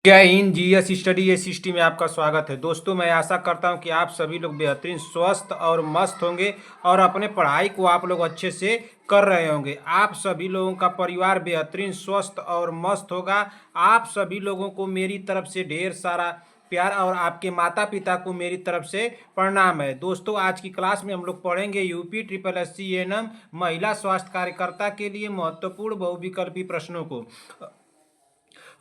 जय Hind. GS study एसिस्टी में आपका स्वागत है। दोस्तों, मैं आशा करता हूं कि आप सभी लोग बेहतरीन स्वस्थ और मस्त होंगे और अपने पढ़ाई को आप लोग अच्छे से कर रहे होंगे। आप सभी लोगों का परिवार बेहतरीन स्वस्थ और मस्त होगा। आप सभी लोगों को मेरी तरफ से ढेर सारा प्यार और आपके माता पिता को मेरी तरफ से प्रणाम है। दोस्तों, आज की क्लास में हम लोग पढ़ेंगे UP triple S C ANM महिला स्वास्थ्य कार्यकर्ता के लिए महत्वपूर्ण बहुविकल्पी प्रश्नों को।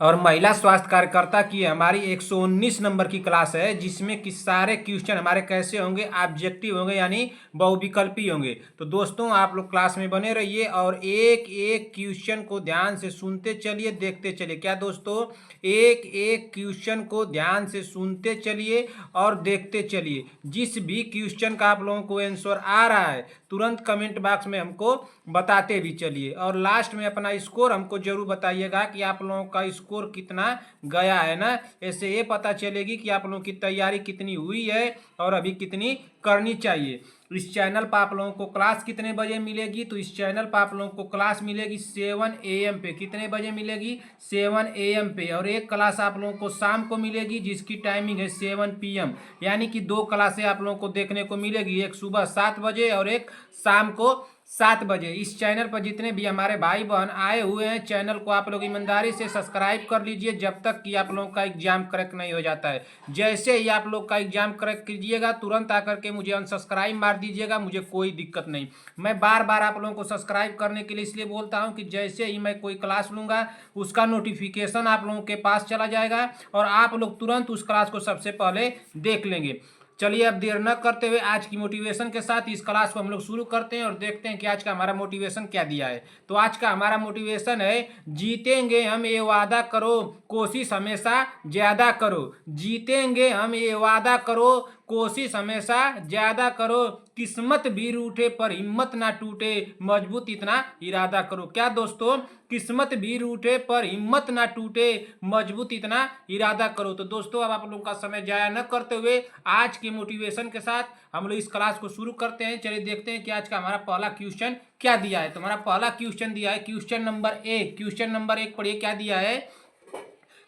और महिला स्वास्थ्य कार्यकर्ता की हमारी 119 नंबर की क्लास है, जिसमें कि सारे क्वेश्चन हमारे कैसे होंगे, ऑब्जेक्टिव होंगे, यानी बहुविकल्पी होंगे। तो दोस्तों, आप लोग क्लास में बने रहिए और एक एक क्वेश्चन को ध्यान से सुनते चलिए, देखते चलिए। क्या दोस्तों, एक एक क्वेश्चन को ध्यान से सुनते चलिए और देखते चलिए। जिस भी क्वेश्चन का आप लोगों को आंसर आ रहा है, तुरंत कमेंट बॉक्स में हमको बताते भी चलिए और लास्ट में अपना स्कोर हमको जरूर बताइएगा कि आप लोगों का स्कोर कितना गया है ना। ऐसे ये पता चलेगी कि आप लोगों की तैयारी कितनी हुई है और अभी कितनी करनी चाहिए। इस चैनल पर आप लोगों को क्लास कितने बजे मिलेगी? तो इस चैनल पर आप लोगों को क्लास मिलेगी 7 AM पे। कितने बजे मिलेगी? 7 AM पे। और एक क्लास आप लोगों को शाम को मिलेगी, जिसकी टाइमिंग है 7 PM। यानी कि दो क्लासें आप लोगों को देखने को मिलेगी, एक सुबह 7 बजे और एक शाम को 7 बजे। इस चैनल पर जितने भी हमारे भाई बहन आए हुए हैं, चैनल को आप लोग ईमानदारी से सब्सक्राइब कर लीजिए, जब तक कि आप लोगों का एग्जाम क्रैक नहीं हो जाता है। जैसे ही आप लोग का एग्जाम क्रैक कीजिएगा, तुरंत आकर के मुझे अनसब्सक्राइब मार दीजिएगा, मुझे कोई दिक्कत नहीं। मैं बार बार आप लोगों को सब्सक्राइब करने के लिए इसलिए बोलता हूँ कि जैसे ही मैं कोई क्लास लूँगा, उसका नोटिफिकेशन आप लोगों के पास चला जाएगा और आप लोग तुरंत उस क्लास को सबसे पहले देख लेंगे। चलिए, अब देर न करते हुए आज की मोटिवेशन के साथ इस क्लास को हम लोग शुरू करते हैं और देखते हैं कि आज का हमारा मोटिवेशन क्या दिया है। तो आज का हमारा मोटिवेशन है, जीतेंगे हम ये वादा करो, कोशिश हमेशा ज्यादा करो। जीतेंगे हम ये वादा करो, कोशिश हमेशा ज्यादा करो। किस्मत भी रूठे पर हिम्मत ना टूटे, मजबूत इतना इरादा करो। क्या दोस्तों, किस्मत भी रूठे पर हिम्मत ना टूटे, मजबूत इतना इरादा करो। तो दोस्तों, अब आप लोगों का समय जाया न करते हुए आज की मोटिवेशन के साथ हम लोग इस क्लास को शुरू करते हैं। चलिए देखते हैं कि आज का हमारा पहला क्वेश्चन क्या दिया है। तो हमारा पहला क्वेश्चन दिया है क्वेश्चन नंबर 1। क्वेश्चन नंबर 1 पढ़िए क्या दिया है।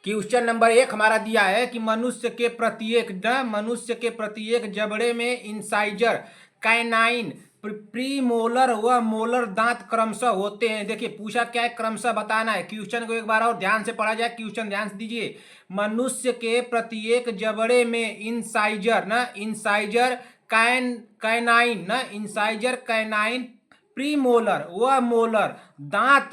क्वेश्चन नंबर 1 हमारा दिया है कि मनुष्य के प्रत्येक जबड़े में इंसाइजर, कैनाइन, प्रीमोलर व मोलर दांत क्रमशः होते हैं। देखिए पूछा क्या है, क्रमशः बताना है। क्वेश्चन को एक बार और ध्यान से पढ़ा जाए, क्वेश्चन ध्यान से दीजिए। मनुष्य के प्रत्येक जबड़े में इंसाइजर कैनाइन, प्रीमोलर व मोलर दांत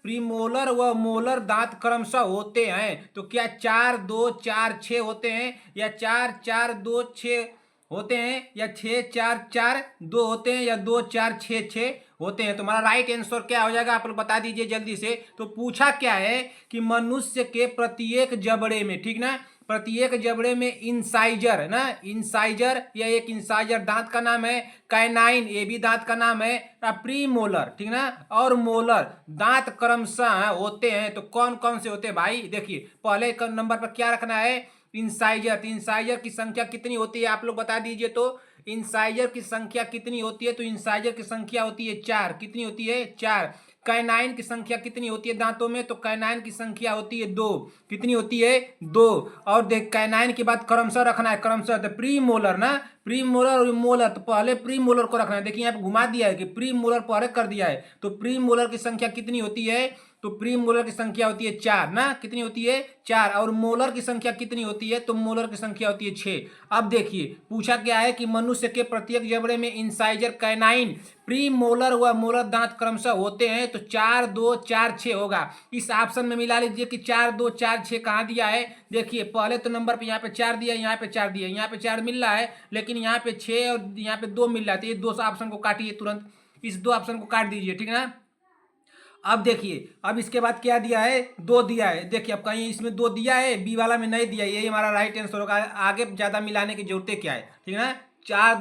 प्रीमोलर व मोलर दांत क्रमशः होते हैं। तो क्या 4 2 4 6 होते हैं, या 4 4 2 6 होते हैं, या 6 4 4 2 होते हैं, या 2 4 6 6 होते हैं? तो हमारा राइट आंसर क्या हो जाएगा, आप लोग बता दीजिए जल्दी से। तो पूछा क्या है कि मनुष्य के प्रत्येक जबड़े में, ठीक ना, प्रत्येक जबड़े में इंसाइजर इंसाइजर, या एक इंसाइजर दांत का नाम है, कैनाइन ये भी दांत का नाम है, प्रीमोलर, ठीक ना, और मोलर दांत क्रमशः होते हैं। तो कौन कौन से होते हैं भाई? देखिए पहले नंबर पर क्या रखना है, इंसाइजर। तो इंसाइजर की संख्या कितनी होती है, आप लोग बता दीजिए। तो इंसाइजर की संख्या कितनी होती है? तो इंसाइजर की संख्या होती है 4। कितनी होती है? 4। कैनाइन की संख्या कितनी होती है दांतों में? तो कैनाइन की संख्या होती है 2। कितनी होती है? 2। और देख, कैनाइन के बाद क्रमशः रखना है, क्रमशः। तो प्री मोलर प्री मोलर और मोलर, तो पहले प्री मोलर को रखना है। देखिए यहाँ पे घुमा दिया है कि प्री मोलर पहले कर दिया है। तो प्री मोलर की संख्या कितनी होती है? तो प्री मोलर की संख्या होती है 4 ना। कितनी होती है? 4। और मोलर की संख्या कितनी होती है? तो मोलर की संख्या होती है 6। अब देखिए पूछा क्या है कि मनुष्य के प्रत्येक जबड़े में इंसाइजर, कैनाइन, प्री मोलर व मोलर दांत क्रमशः होते हैं। तो 4 2 4 6 होगा। इस ऑप्शन में मिला लीजिए कि 4 2 4 6 कहाँ दिया है। देखिए पहले तो नंबर पे यहाँ पे 4 दिया, यहाँ पे 4 दिया, यहाँ पे 4 मिल रहा है, लेकिन यहाँ पे 6 और यहाँ पे 2 मिल रहा है। तो ये दो ऑप्शन को काटिए तुरंत, इस दो ऑप्शन को काट दीजिए, ठीक है ना। अब देखिए, अब इसके बाद क्या दिया है, 2 दिया है। देखिए अब कहीं इसमें 2 दिया है, बी वाला में नहीं दिया, यही हमारा राइट आंसर होगा। आगे ज्यादा मिलाने की जरूरत क्या है, ठीक है ना। 4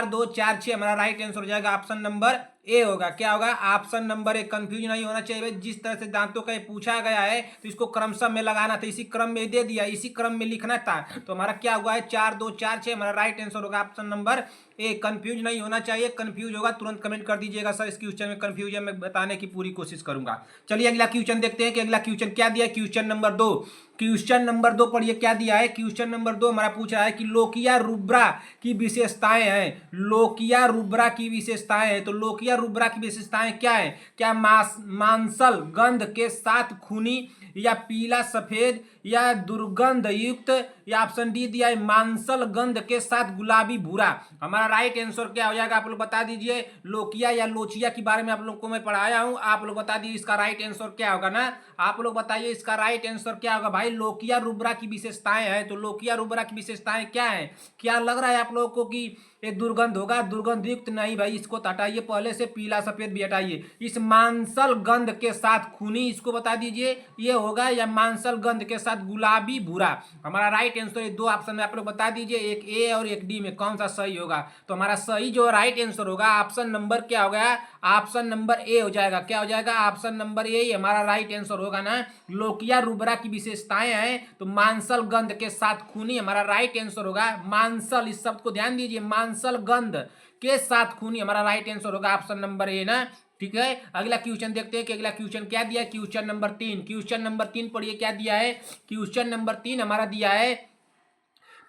2 4 6 हमारा राइट आंसर हो जाएगा, ऑप्शन नंबर ए होगा। क्या होगा? Option number A. कंफ्यूज नहीं होना चाहिए भाई, जिस तरह से दांतों का ये पूछा गया है तो इसको क्रमशः में लगाना था, इसी क्रम में दे दिया, इसी क्रम में लिखना था। तो हमारा क्या हुआ है, 4 2 4 6 हमारा राइट आंसर होगा, ऑप्शन नंबर ए। कंफ्यूज नहीं होना चाहिए, कंफ्यूज होगा तुरंत कमेंट कर दीजिएगा सर इस क्वेश्चन में कंफ्यूज है, मैं बताने की पूरी कोशिश करूंगा। चलिए अगला क्वेश्चन देखते हैं कि अगला क्वेश्चन क्या दिया है। क्वेश्चन नंबर 2, क्वेश्चन नंबर 2 पढ़िए क्या दिया है। क्वेश्चन नंबर 2 हमारा पूछ रहा है कि लोकिया रुब्रा की विशेषताएं हैं। लोकिया रुब्रा की विशेषताएं हैं, तो लोकिया रुब्रा की विशेषताएं क्या है? क्या मांसल गंध के साथ खूनी या पीला सफेद या दुर्गंध युक्त, या ऑप्शन डी दिया है मांसल गंध के साथ गुलाबी भूरा। हमारा राइट आंसर क्या हो जाएगा आप लोग बता दीजिए। लोकिया या लोचिया के बारे में आप लोग को मैं पढ़ाया हूं, आप लोग बता दीजिए इसका राइट आंसर क्या होगा ना। आप लोग बताइए इसका राइट आंसर क्या होगा भाई। लोकिया रुब्रा की विशेषताएं हैं, तो लोकिया रुब्रा की विशेषताएं क्या है? क्या लग रहा है आप लोगों को कि ये दुर्गंध होगा? दुर्गंध युक्त नहीं भाई, इसको हटाइए पहले से, पीला सफेद भी हटाइए। इस मांसल गंध के साथ खूनी, इसको बता दीजिए ये होगा, या मांसल गंध के साथ गुलाबी भूरा। हमारा राइट आंसर ये दो ऑप्शन में आप लोग बता दीजिए, एक ए और एक डी में कौन सा सही होगा। तो हमारा सही जो राइट आंसर होगा ऑप्शन नंबर क्या हो गया? ऑप्शन नंबर ए हो जाएगा। क्या हो जाएगा? ऑप्शन नंबर ए ही हमारा राइट आंसर होगा ना। लोकिया रुब्रा की विशेषताएं हैं, तो मांसल गंध के साथ खूनी हमारा राइट आंसर होगा। मांसल, इस शब्द को ध्यान दीजिए, मांसल गंध के साथ खूनी हमारा राइट आंसर होगा ऑप्शन नंबर ए ना। ठीक है, अगला क्वेश्चन देखते हैं कि अगला क्वेश्चन क्या दिया है। क्वेश्चन नंबर 3, क्वेश्चन नंबर 3 पढ़िए क्या दिया है। क्वेश्चन नंबर 3 हमारा दिया है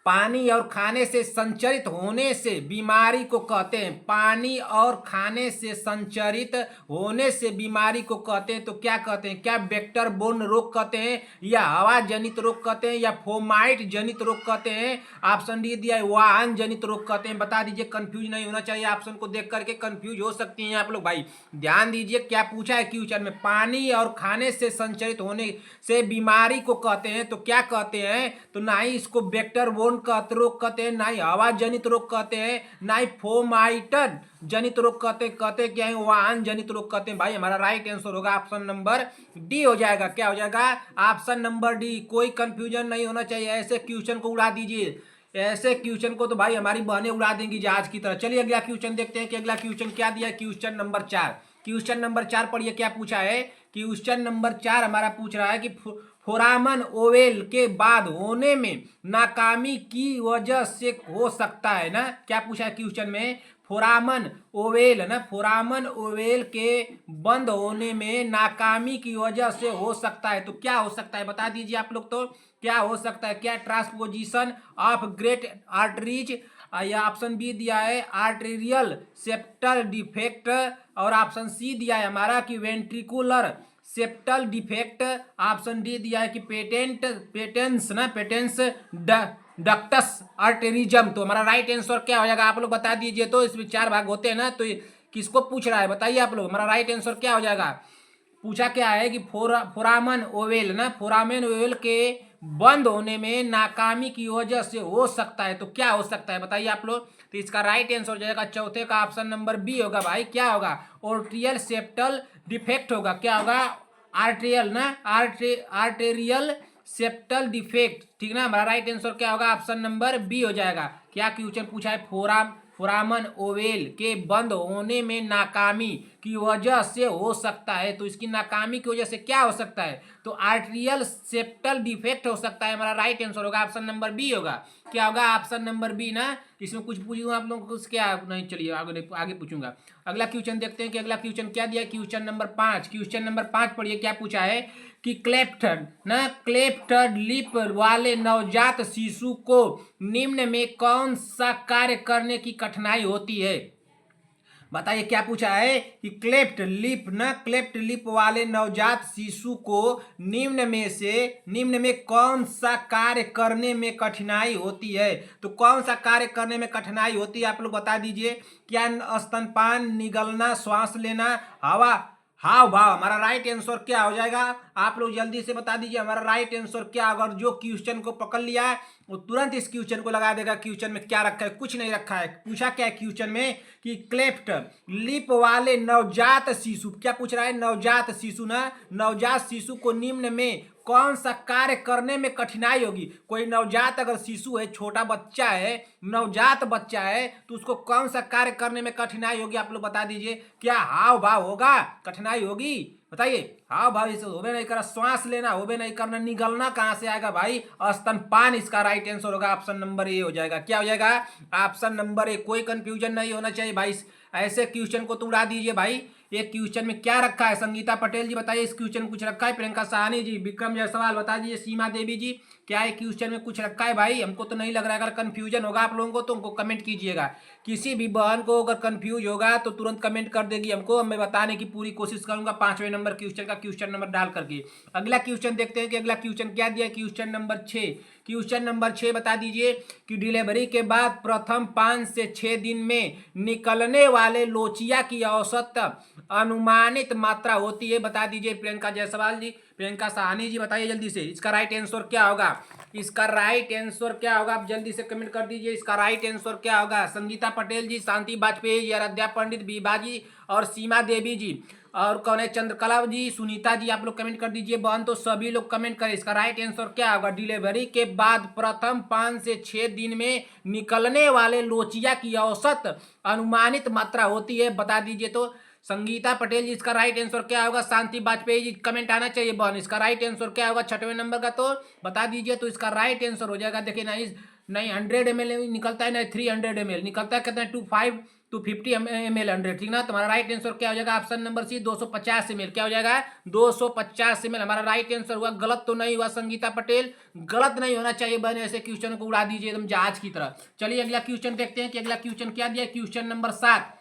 पानी और खाने से संचरित होने से बीमारी को कहते हैं। पानी और खाने से संचरित होने से बीमारी को कहते हैं, तो क्या कहते हैं? क्या वेक्टर बोर्न रोग कहते हैं, या हवा जनित रोग कहते हैं, या फोमाइट जनित रोग कहते हैं? ऑप्शन डी दिया है वाहन जनित रोग कहते हैं। बता दीजिए, कंफ्यूज नहीं होना चाहिए, ऑप्शन को देख करके कंफ्यूज हो सकती हैं आप लोग भाई। ध्यान दीजिए क्या पूछा है क्वेश्चन में, पानी और खाने से संचरित होने से बीमारी को कहते हैं, तो क्या कहते हैं? तो ना ही इसको वेक्टर बोर्न रोग कहते हैं, ना ही हवा जनित रोग कहते हैं, ना ही फोमाइटन जनित रोग कहते क्या है? वाहन जनित रोग कहते हैं। भाई हमारा राइट आंसर होगा ऑप्शन नंबर डी हो जाएगा। क्या हो जाएगा? Option number D. कोई कंफ्यूजन नहीं होना चाहिए, ऐसे क्वेश्चन को उड़ा दीजिए, ऐसे क्वेश्चन को तो भाई हमारी बहनें उड़ा देंगी जहाज की तरह। चलिए अगला क्वेश्चन देखते हैं कि अगला क्वेश्चन क्या दिया है। क्वेश्चन नंबर 4, क्वेश्चन नंबर 4 पढ़िए क्या पूछा है। क्वेश्चन नंबर 4 हमारा पूछ रहा है कि फोरामन ओवेल के बाद होने में नाकामी की वजह से हो सकता है ना। क्या पूछा है क्वेश्चन में? फोरामन ओवेल ना, फोरामन ओवेल के बंद होने में नाकामी की वजह से हो सकता है, तो क्या हो सकता है बता दीजिए आप लोग। तो क्या हो सकता है? क्या ट्रांसपोजिशन ऑफ ग्रेट आर्टरीज, या ऑप्शन बी दिया है आर्टेरियल सेप्टल डिफेक्ट, और ऑप्शन सी दिया है हमारा कि ventricular septal defect, option D दिया है कि पेटेंस डक्टस आर्टेरिज्म। तो हमारा राइट आंसर क्या हो जाएगा आप लोग बता दीजिए। तो इसमें 4 भाग होते हैं ना, तो किसको पूछ रहा है बताइए आप लोग। हमारा राइट आंसर क्या हो जाएगा? पूछा क्या है कि फोरामन ओवेल ना, फोरामन ओवेल के बंद होने में नाकामी की वजह से हो सकता है, तो क्या हो सकता है बताइए आप लोग। तो इसका राइट आंसर हो जाएगा चौथे का ऑप्शन नंबर बी होगा भाई। क्या होगा? आर्टेरियल सेप्टल डिफेक्ट होगा। क्या होगा? आर्टेरियल ना, आर्टेरियल सेप्टल डिफेक्ट, ठीक ना। हमारा राइट आंसर क्या होगा? ऑप्शन नंबर बी हो जाएगा। क्या क्वेश्चन पूछा है? फोरामन ओवेल के बंद होने में नाकामी की वजह से हो सकता है, तो इसकी नाकामी की वजह से क्या हो सकता है? तो आर्टेरियल सेप्टल डिफेक्ट हो सकता है। हमारा राइट आंसर होगा ऑप्शन नंबर बी होगा। क्या होगा? ऑप्शन नंबर बी ना। इसमें कुछ पूछूंगा आप लोगों को, क्या नहीं, चलिए आगे पूछूंगा। अगला क्वेश्चन देखते हैं कि अगला क्वेश्चन क्या दिया। क्वेश्चन नंबर 5, क्वेश्चन नंबर 5 पढ़िए क्या पूछा है कि क्लेफ्ट लिप वाले नवजात शिशु को निम्न में कौन सा कार्य करने की कठिनाई होती है? बताइए क्या पूछा है कि क्लेफ्ट लिप वाले नवजात शिशु को निम्न में कौन सा कार्य करने में कठिनाई होती है? तो कौन सा कार्य करने में कठिनाई होती है आप लोग बता दीजिए। क्या स्तनपान, निगलना, श्वास लेना, हाव भाव? हमारा राइट आंसर क्या हो जाएगा आप लोग जल्दी से बता दीजिए। हमारा राइट आंसर क्या? अगर जो क्वेश्चन को पकड़ लिया है वो तुरंत इस क्वेश्चन को लगा देगा। क्वेश्चन में क्या रखा है? कुछ नहीं रखा है। पूछा क्या है क्वेश्चन में कि क्लेफ्ट लिप वाले नवजात शिशु, क्या पूछ रहा है? नवजात शिशु ना, नवजात शिशु को निम्न में कौन सा कार्य करने में कठिनाई होगी। कोई नवजात अगर शिशु है, छोटा बच्चा है, नवजात बच्चा है, तो उसको कौन सा कार्य करने में कठिनाई होगी, आप लोग बता दीजिए। क्या हाव भाव होगा, कठिनाई होगी, बताइए। हाव भाव इसे होबे नहीं करा, श्वास लेना होबे नहीं करना, निगलना कहां से आएगा भाई, स्तनपान इसका राइट आंसर होगा, ऑप्शन नंबर ए हो जाएगा। क्या हो जाएगा, ऑप्शन नंबर ए। कोई कंफ्यूजन नहीं होना चाहिए भाई, ऐसे क्वेश्चन को तो उड़ा दीजिए भाई। एक क्वेश्चन में क्या रखा है, संगीता पटेल जी बताइए, इस क्वेश्चन में कुछ रखा है, प्रियंका साहनी जी, विक्रम जायसवाल बता दीजिए, सीमा देवी जी, क्या है क्वेश्चन में कुछ रखा है भाई, हमको तो नहीं लग रहा है। अगर कंफ्यूजन होगा आप लोगों को तो हमको कमेंट कीजिएगा। किसी भी बहन को अगर कंफ्यूज होगा तो तुरंत कमेंट कर देगी हमको, मैं बताने की पूरी कोशिश करूंगा 5वें नंबर क्वेश्चन का क्वेश्चन नंबर डाल करके। अगला क्वेश्चन देखते हैं कि अगला क्वेश्चन क्या दिया है, क्वेश्चन नंबर 6। क्वेश्चन नंबर 6 बता दीजिए कि डिलीवरी के बाद प्रथम 5 से 6 दिन में निकलने वाले लोचिया की औसत अनुमानित मात्रा होती है, बता दीजिए प्रियंका जायसवाल जी, प्रियंका साहनी जी बताइए जल्दी से, इसका राइट आंसर क्या होगा, इसका राइट आंसर क्या होगा, आप जल्दी से कमेंट कर दीजिए, इसका राइट आंसर क्या होगा। संगीता पटेल जी, शांति वाजपेयी जी, आराध्या पंडित, बीबा जी और सीमा देवी जी, और कौन है, चंद्रकला जी, सुनीता जी, आप लोग कमेंट कर दीजिए। बहन तो सभी लोग कमेंट करें, इसका राइट आंसर क्या होगा। डिलीवरी के बाद प्रथम 5 से 6 दिन में निकलने वाले लोचिया की औसत अनुमानित मात्रा होती है, बता दीजिए। तो संगीता पटेल जी, इसका राइट आंसर क्या होगा। शांति वाजपेयी जी, कमेंट आना चाहिए बहन, इसका राइट आंसर क्या होगा 6वें नंबर का, तो बता दीजिए। तो इसका राइट आंसर हो जाएगा, देखिए नहीं नहीं 100 ml निकलता है, नहीं 300 ml निकलता है, कितना 250 ml 100, ठीक ना। तुम्हारा राइट आंसर क्या हो जाएगा, ऑप्शन नंबर सी 250 ml, क्या हो जाएगा 250 ml हमारा राइट आंसर हुआ। गलत तो नहीं हुआ संगीता पटेल, गलत नहीं होना चाहिए बहन, ऐसे क्वेश्चन को उड़ा दीजिए एकदम जहाज की तरह। चलिए अगला क्वेश्चन देखते हैं कि अगला क्वेश्चन क्या दिया, क्वेश्चन नंबर 7।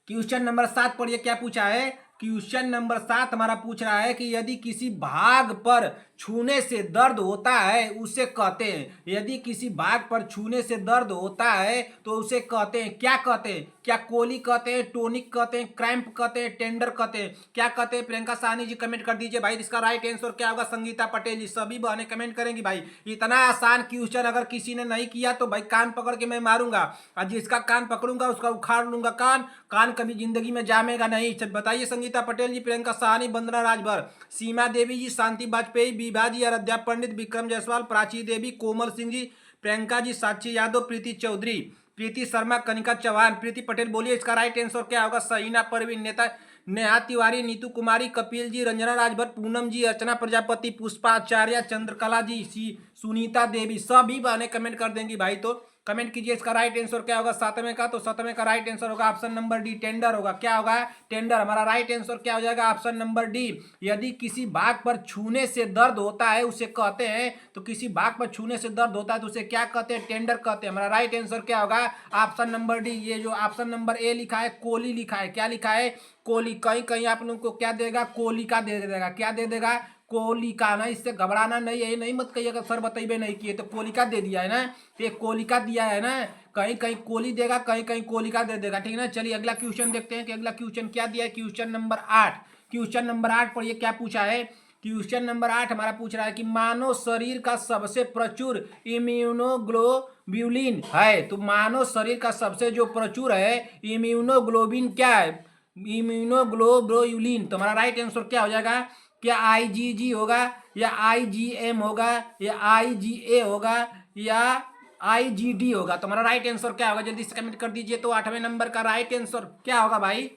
क्वेश्चन नंबर 7 पढ़िए क्या पूछा है। क्वेश्चन नंबर 7 हमारा पूछ रहा है कि यदि किसी भाग पर छूने से दर्द होता है उसे कहते हैं, यदि किसी भाग पर छूने से दर्द होता है तो उसे कहते हैं, क्या कहते हैं, क्या कोली कहते हैं, टोनिक कहते हैं, क्रैम्प कहते हैं, टेंडर कहते हैं, क्या कहते हैं। प्रियंका साहनी जी कमेंट कर दीजिए भाई, इसका राइट आंसर क्या होगा। संगीता पटेल जी, सभी बहनें कमेंट करेंगी भाई। इतना आसान क्वेश्चन अगर किसी ने नहीं किया तो भाई कान पकड़ के मैं मारूंगा, और जिसका कान पकड़ूंगा उसका उखाड़ लूंगा कान, कान कभी जिंदगी में जामेगा नहीं। बताइए संगीता पटेल जी, प्रियंका साहनी, वंदना राजभर, सीमा देवी जी, शांति वाजपेयी, बीबा जी, आराध्या पंडित, विक्रम जायसवाल, प्राची देवी, कोमल सिंह जी, प्रियंका जी, साक्षी यादव, प्रीति चौधरी, प्रीति शर्मा, कनिका चौहान, प्रीति पटेल, बोलिए इसका राइट आंसर क्या होगा। सहीना परवीन, नेता नेहा तिवारी, नीतू कुमारी, कपिल जी, रंजना राजभर, पूनम जी, अर्चना प्रजापति, पुष्पा आचार्य, चंद्रकला जी, सुनीता देवी, सभी बहनें कमेंट कर देंगी भाई। तो कमेंट कीजिए इसका राइट आंसर क्या होगा 7वें का, तो 7वें का राइट आंसर होगा ऑप्शन नंबर डी, टेंडर होगा। क्या होगा, टेंडर। हमारा राइट आंसर क्या हो जाएगा, ऑप्शन नंबर डी। यदि किसी भाग पर छूने से दर्द होता है उसे कहते हैं, तो किसी भाग पर छूने से दर्द होता है तो उसे क्या कहते हैं, टेंडर कहते हैं। हमारा राइट आंसर क्या होगा, ऑप्शन नंबर डी। ये जो ऑप्शन नंबर ए लिखा है, कोली लिखा है, क्या लिखा है, कोली। कहीं कहीं आप लोगों को क्या देगा, कोलिका दे देगा, क्या दे देगा, कोलिका ना। इससे घबराना नहीं है, नहीं मत कहिएगा सर बतेबे नहीं किए, तो कोलिका दे दिया है ना, तो ये कोलिका दिया है ना, कहीं कहीं कोली देगा, कहीं कहीं कोलिका दे देगा, ठीक है ना। चलिए अगला क्वेश्चन देखते हैं कि अगला क्वेश्चन क्या दिया है। क्वेश्चन नंबर 8, क्वेश्चन नंबर 8 पढ़िए क्या पूछा है। क्वेश्चन नंबर 8 हमारा पूछ रहा है कि मानव शरीर का सबसे प्रचुर इम्यूनोग्लोब्यूलिन है, तो मानव शरीर का सबसे जो प्रचुर है इम्यूनोग्लोबिन क्या है, इम्यूनोग्लोब्यूलिन। तो हमारा राइट आंसर क्या हो जाएगा, क्या IgG होगा, या IgM होगा, या IgA होगा, या IgD होगा। तो हमारा राइट आंसर क्या होगा, जल्दी से कमेंट कर दीजिए। तो 8वें नंबर का राइट आंसर क्या होगा भाई,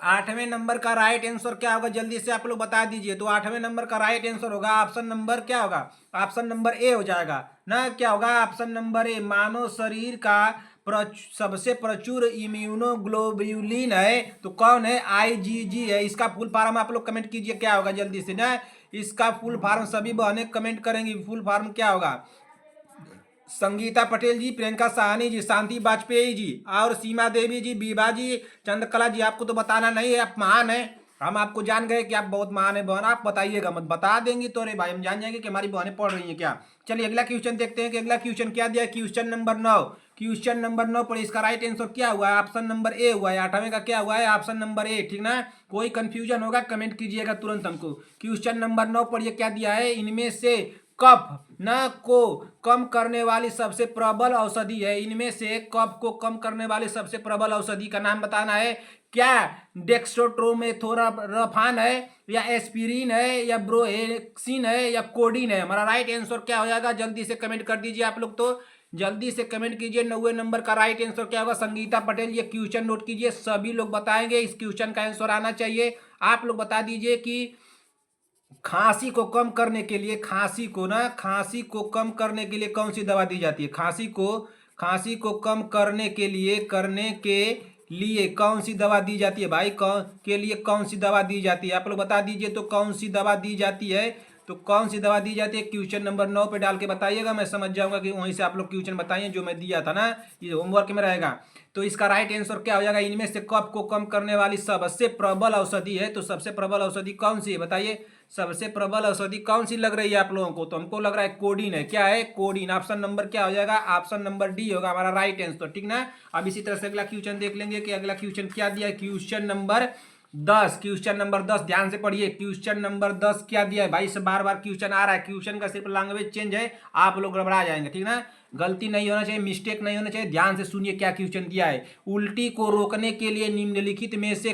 8वें नंबर का राइट आंसर क्या होगा, जल्दी से आप लोग बता दीजिए। तो 8वें नंबर का राइट आंसर होगा ऑप्शन नंबर क्या होगा, ऑप्शन नंबर ए हो जाएगा ना। क्या होगा, ऑप्शन नंबर ए। मानव शरीर का सबसे प्रचुर इम्यूनोग्लोब्यूलिन है, तो कौन है, IgG है। इसका फुल फॉर्म आप लोग कमेंट कीजिए क्या होगा जल्दी से ना, इसका फुल फॉर्म सभी बहनें कमेंट करेंगी, फुल फॉर्म क्या होगा। संगीता पटेल जी, प्रियंका साहनी जी, शांति वाजपेयी जी और सीमा देवी जी, बीबा जी, चंद्रकला जी, आपको तो बताना नहीं है, आप महान है, हम आपको जान गए कि आप बहुत महान है बहन, आप बताइएगा मत, बता देंगी तो अरे भाई हम जान जाएंगे कि हमारी बहनें पढ़ रही हैं क्या। चलिए अगला क्वेश्चन देखते हैं कि अगला क्वेश्चन क्या दिया है। क्वेश्चन नंबर 9, क्वेश्चन नंबर 9 पर इसका राइट आंसर क्या हुआ है, ऑप्शन नंबर ए हुआ है। 8वें का क्या हुआ है, ऑप्शन नंबर ए, ठीक ना। कोई कंफ्यूजन होगा कमेंट कीजिएगा तुरंत हमको। क्वेश्चन नंबर 9 पर ये क्या दिया है, इनमें से कफ न को कम करने वाली सबसे प्रबल औषधि है, इनमें से कफ को कम करने वाली सबसे प्रबल औषधि का नाम बताना है। क्या डेक्स्ट्रोमेथोराफान है या एस्पिरिन है या ब्रोहेक्सिन है या कोडिन है? हमारा राइट आंसर क्या हो जाएगा? जल्दी से कमेंट कर दीजिए आप लोग, तो जल्दी से कमेंट कीजिए। 90 नंबर का राइट आंसर क्या होगा? संगीता पटेल, ये क्वेश्चन नोट कीजिए, सभी लोग बताएंगे, इस क्वेश्चन का आंसर आना चाहिए। आप लोग बता दीजिए कि खांसी को कम करने के लिए, खांसी को कम करने के लिए कौन सी दवा दी जाती है? खांसी को कम करने के लिए कौन सी दवा दी जाती है भाई? कौन सी दवा दी जाती है? आप लोग बता दीजिए तो कौन सी दवा दी जाती है? तो कौन सी दवा दी जाती है? क्वेश्चन नंबर 9 पे डाल के बताइएगा, मैं समझ जाऊंगा कि वहीं से आप लोग क्वेश्चन बताइए जो मैं दिया था ना, ये होमवर्क में रहेगा। तो इसका राइट आंसर क्या हो जाएगा? इनमें से कफ को कम करने वाली सबसे प्रबल औषधि है, तो सबसे प्रबल औषधि कौन सी है बताइए? सबसे प्रबल औषधि कौन सी लग रही है आप लोगों को? तो हमको लग रहा है कोडिन है। क्या है? कोडिन। ऑप्शन नंबर क्या हो जाएगा? ऑप्शन नंबर डी होगा हमारा राइट आंसर, ठीक ना। अब इसी तरह से अगला क्वेश्चन देख लेंगे कि अगला क्वेश्चन क्या दिया है। क्वेश्चन नंबर 10 ध्यान से पढ़िए। क्वेश्चन नंबर 10 क्या दिया है भाई? से बार बार क्वेश्चन आ रहा है, क्वेश्चन का सिर्फ लैंग्वेज चेंज है, आप लोग गड़बड़ा जाएंगे, ठीक ना। गलती नहीं होना चाहिए, मिस्टेक नहीं होना चाहिए। ध्यान से सुनिए क्या क्वेश्चन दिया है। उल्टी को रोकने के लिए निम्नलिखित में से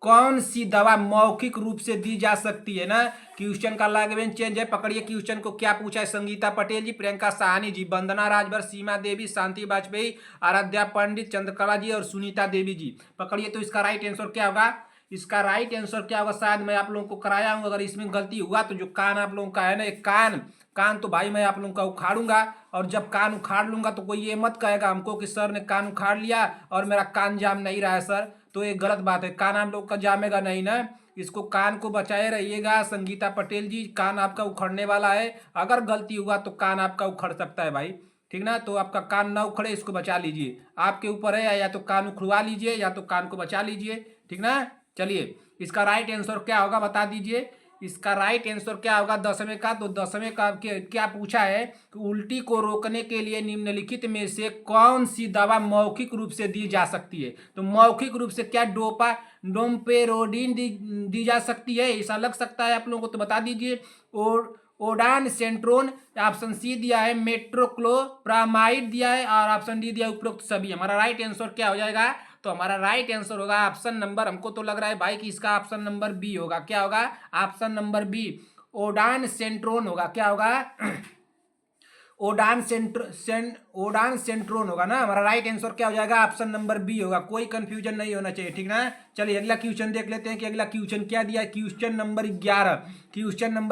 कौन सी दवा मौखिक रूप से दी जा सकती है ना। क्वेश्चन का लैंग्वेज चेंज है। पकड़िए क्वेश्चन को, क्या पूछा है? संगीता पटेल जी, प्रियंका साहनी जी, वंदना राजभर, सीमा देवी, शांति वाजपेयी, आराध्या पंडित, चंद्रकला जी और सुनीता देवी जी। पकड़िए, तो इसका राइट आंसर क्या होगा? इसका राइट आंसर क्या होगा? शायद मैं आप लोगों को कराया हूँ, अगर इसमें गलती हुआ तो जो कान आप लोगों का है ना, एक कान तो भाई मैं आप लोगों का उखाड़ूंगा, और जब कान उखाड़ लूंगा तो कोई ये मत कहेगा हमको कि सर ने कान उखाड़ लिया और मेरा कान जाम नहीं रहा है सर, तो ये गलत बात है। कान आप लोग का जामेगा नहीं ना, इसको कान को बचाए रहिएगा। संगीता पटेल जी, कान आपका उखड़ने वाला है, अगर गलती हुआ तो कान आपका उखड़ सकता है भाई, ठीक ना। तो आपका कान ना उखड़े, इसको बचा लीजिए, आपके ऊपर है, या तो कान उखड़वा लीजिए या तो कान को बचा लीजिए, ठीक ना। चलिए, इसका राइट आंसर क्या होगा बता दीजिए। इसका राइट आंसर क्या होगा 10वें का? तो 10वें का क्या पूछा है कि उल्टी को रोकने के लिए निम्नलिखित में से कौन सी दवा मौखिक रूप से दी जा सकती है? तो मौखिक रूप से क्या डोम्पेरोडिन दी जा सकती है, ऐसा लग सकता है आप लोगों को, तो बता दीजिए। और ओडान सेंट्रोन, ऑप्शन सी दिया है, मेट्रोक्लोप्रामाइड दिया है, और ऑप्शन डी दिया है उपरोक्त सभी। हमारा राइट आंसर क्या हो जाएगा? तो हमारा राइट आंसर होगा ऑप्शन नंबर, हमको तो लग रहा है भाई कि इसका ऑप्शन नंबर बी होगा। क्या होगा? ऑप्शन नंबर बी, ओडान सेंट्रोन होगा। क्या होगा? ओडान सेंट्रोन होगा ना। हमारा राइट आंसर क्या हो जाएगा? ऑप्शन नंबर बी होगा। कोई कंफ्यूजन नहीं होना चाहिए, ठीक ना। चलिए अगला क्वेश्चन देख लेते हैं कि अगला क्वेश्चन क्या दिया है। क्वेश्चन नंबर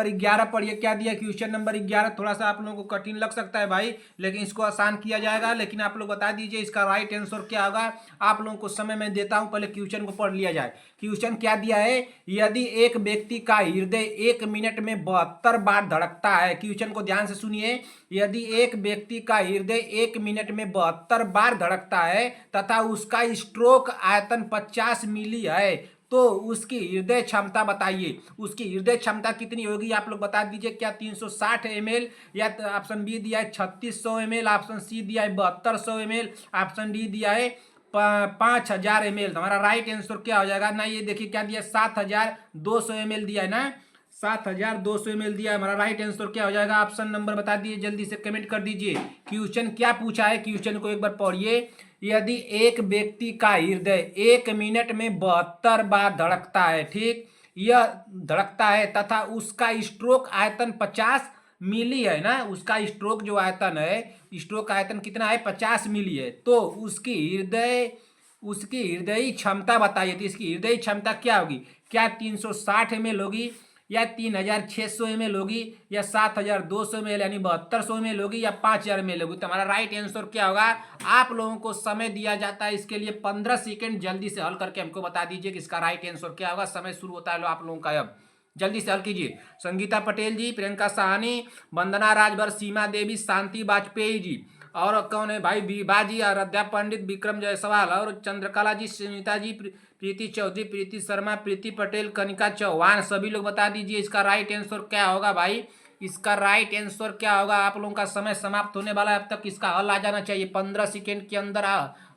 11, पढ़िए क्या दिया है। क्वेश्चन नंबर 11 थोड़ा सा आप लोगों को कठिन लग सकता है भाई, लेकिन इसको आसान किया जाएगा। लेकिन आप लोग बता दीजिए इसका राइट आंसर क्या होगा। आप लोगों को समय मैं देता हूं, पहले क्वेश्चन को पढ़ लिया जाए। क्वेश्चन क्या दिया है? यदि एक व्यक्ति का हृदय 1 मिनट में 72 बार धड़कता है, क्वेश्चन को ध्यान से सुनिए। यदि एक व्यक्ति का हृदय 1 मिनट में 72 बार धड़कता है तथा उसका स्ट्रोक आयतन 50 मिली है, तो उसकी हृदय क्षमता बताइए। उसकी हृदय क्षमता कितनी होगी आप लोग बता दीजिए। क्या 360 ml, या ऑप्शन बी दिया है 3600 ml, ऑप्शन सी दिया है 7200 ml, ऑप्शन डी दिया है 5000 ml। हमारा राइट आंसर क्या हो जाएगा ना? ये देखिए क्या दिया, 7200 ml दिया है ना, 7200 ml दिया है। हमारा राइट आंसर क्या हो जाएगा? ऑप्शन नंबर बता दीजिए, जल्दी से कमेंट कर दीजिए। क्वेश्चन क्या पूछा है, क्वेश्चन को एक बार पढ़िए। यदि एक व्यक्ति का हृदय 1 मिनट में 72 बार धड़कता है, ठीक, यह धड़कता है तथा उसका स्ट्रोक आयतन 50 मिली है ना, उसका स्ट्रोक जो आयतन है, स्ट्रोक आयतन कितना है? 50 मिली है, तो उसकी हृदय क्षमता बताइए। तो इसकी हृदय क्षमता क्या होगी? क्या 360 ml होगी, या 3600 ml होगी, या 7200 ml यानी 7200 ml होगी, या 5000 ml होगी? तो हमारा राइट आंसर क्या होगा? आप लोगों को समय दिया जाता है इसके लिए 15 सेकेंड, जल्दी से हल करके हमको बता दीजिए कि इसका राइट आंसर क्या होगा। समय शुरू होता है लो आप लोगों का, अब जल्दी से हल कीजिए। संगीता पटेल जी, प्रियंका साहनी, वंदना राजभर, सीमा देवी, शांति वाजपेयी जी, और कौन है भाई? विभा जी, आराध्या पंडित, विक्रम जायसवाल, और चंद्रकला जी, सुनीता जी, प्रीति चौधरी, प्रीति शर्मा, प्रीति पटेल, कनिका चौहान। सभी लोग बता दीजिए इसका राइट आंसर क्या होगा भाई। इसका राइट आंसर क्या होगा? आप लोगों का समय समाप्त होने वाला है, अब तक इसका हल आ जाना चाहिए, 15 सेकेंड के अंदर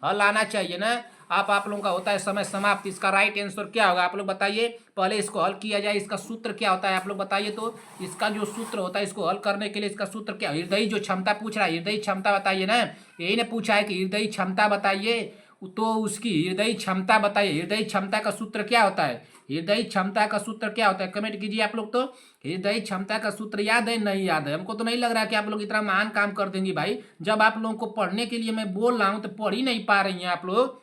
हल आना चाहिए ना। आप लोगों का होता है समय समाप्त। इसका राइट आंसर क्या होगा आप लोग बताइए। पहले इसको हल किया जाए। इसका सूत्र क्या होता है आप लोग बताइए। तो इसका जो सूत्र होता है, इसको हल करने के लिए इसका सूत्र क्या? हृदय जो क्षमता पूछ रहा है, हृदय क्षमता बताइए ना, यही ने पूछा है कि हृदय क्षमता बताइए। तो उसकी हृदय क्षमता बताइए। हृदय क्षमता का सूत्र क्या होता है? हृदय क्षमता का सूत्र क्या होता है? कमेंट कीजिए आप लोग। तो हृदय क्षमता का सूत्र याद है? नहीं याद है? हमको तो नहीं लग रहा कि आप लोग इतना महान काम कर देंगे भाई। जब आप लोगों को पढ़ने के लिए मैं बोल रहा हूँ तो पढ़ ही नहीं पा रही हैं आप लोग,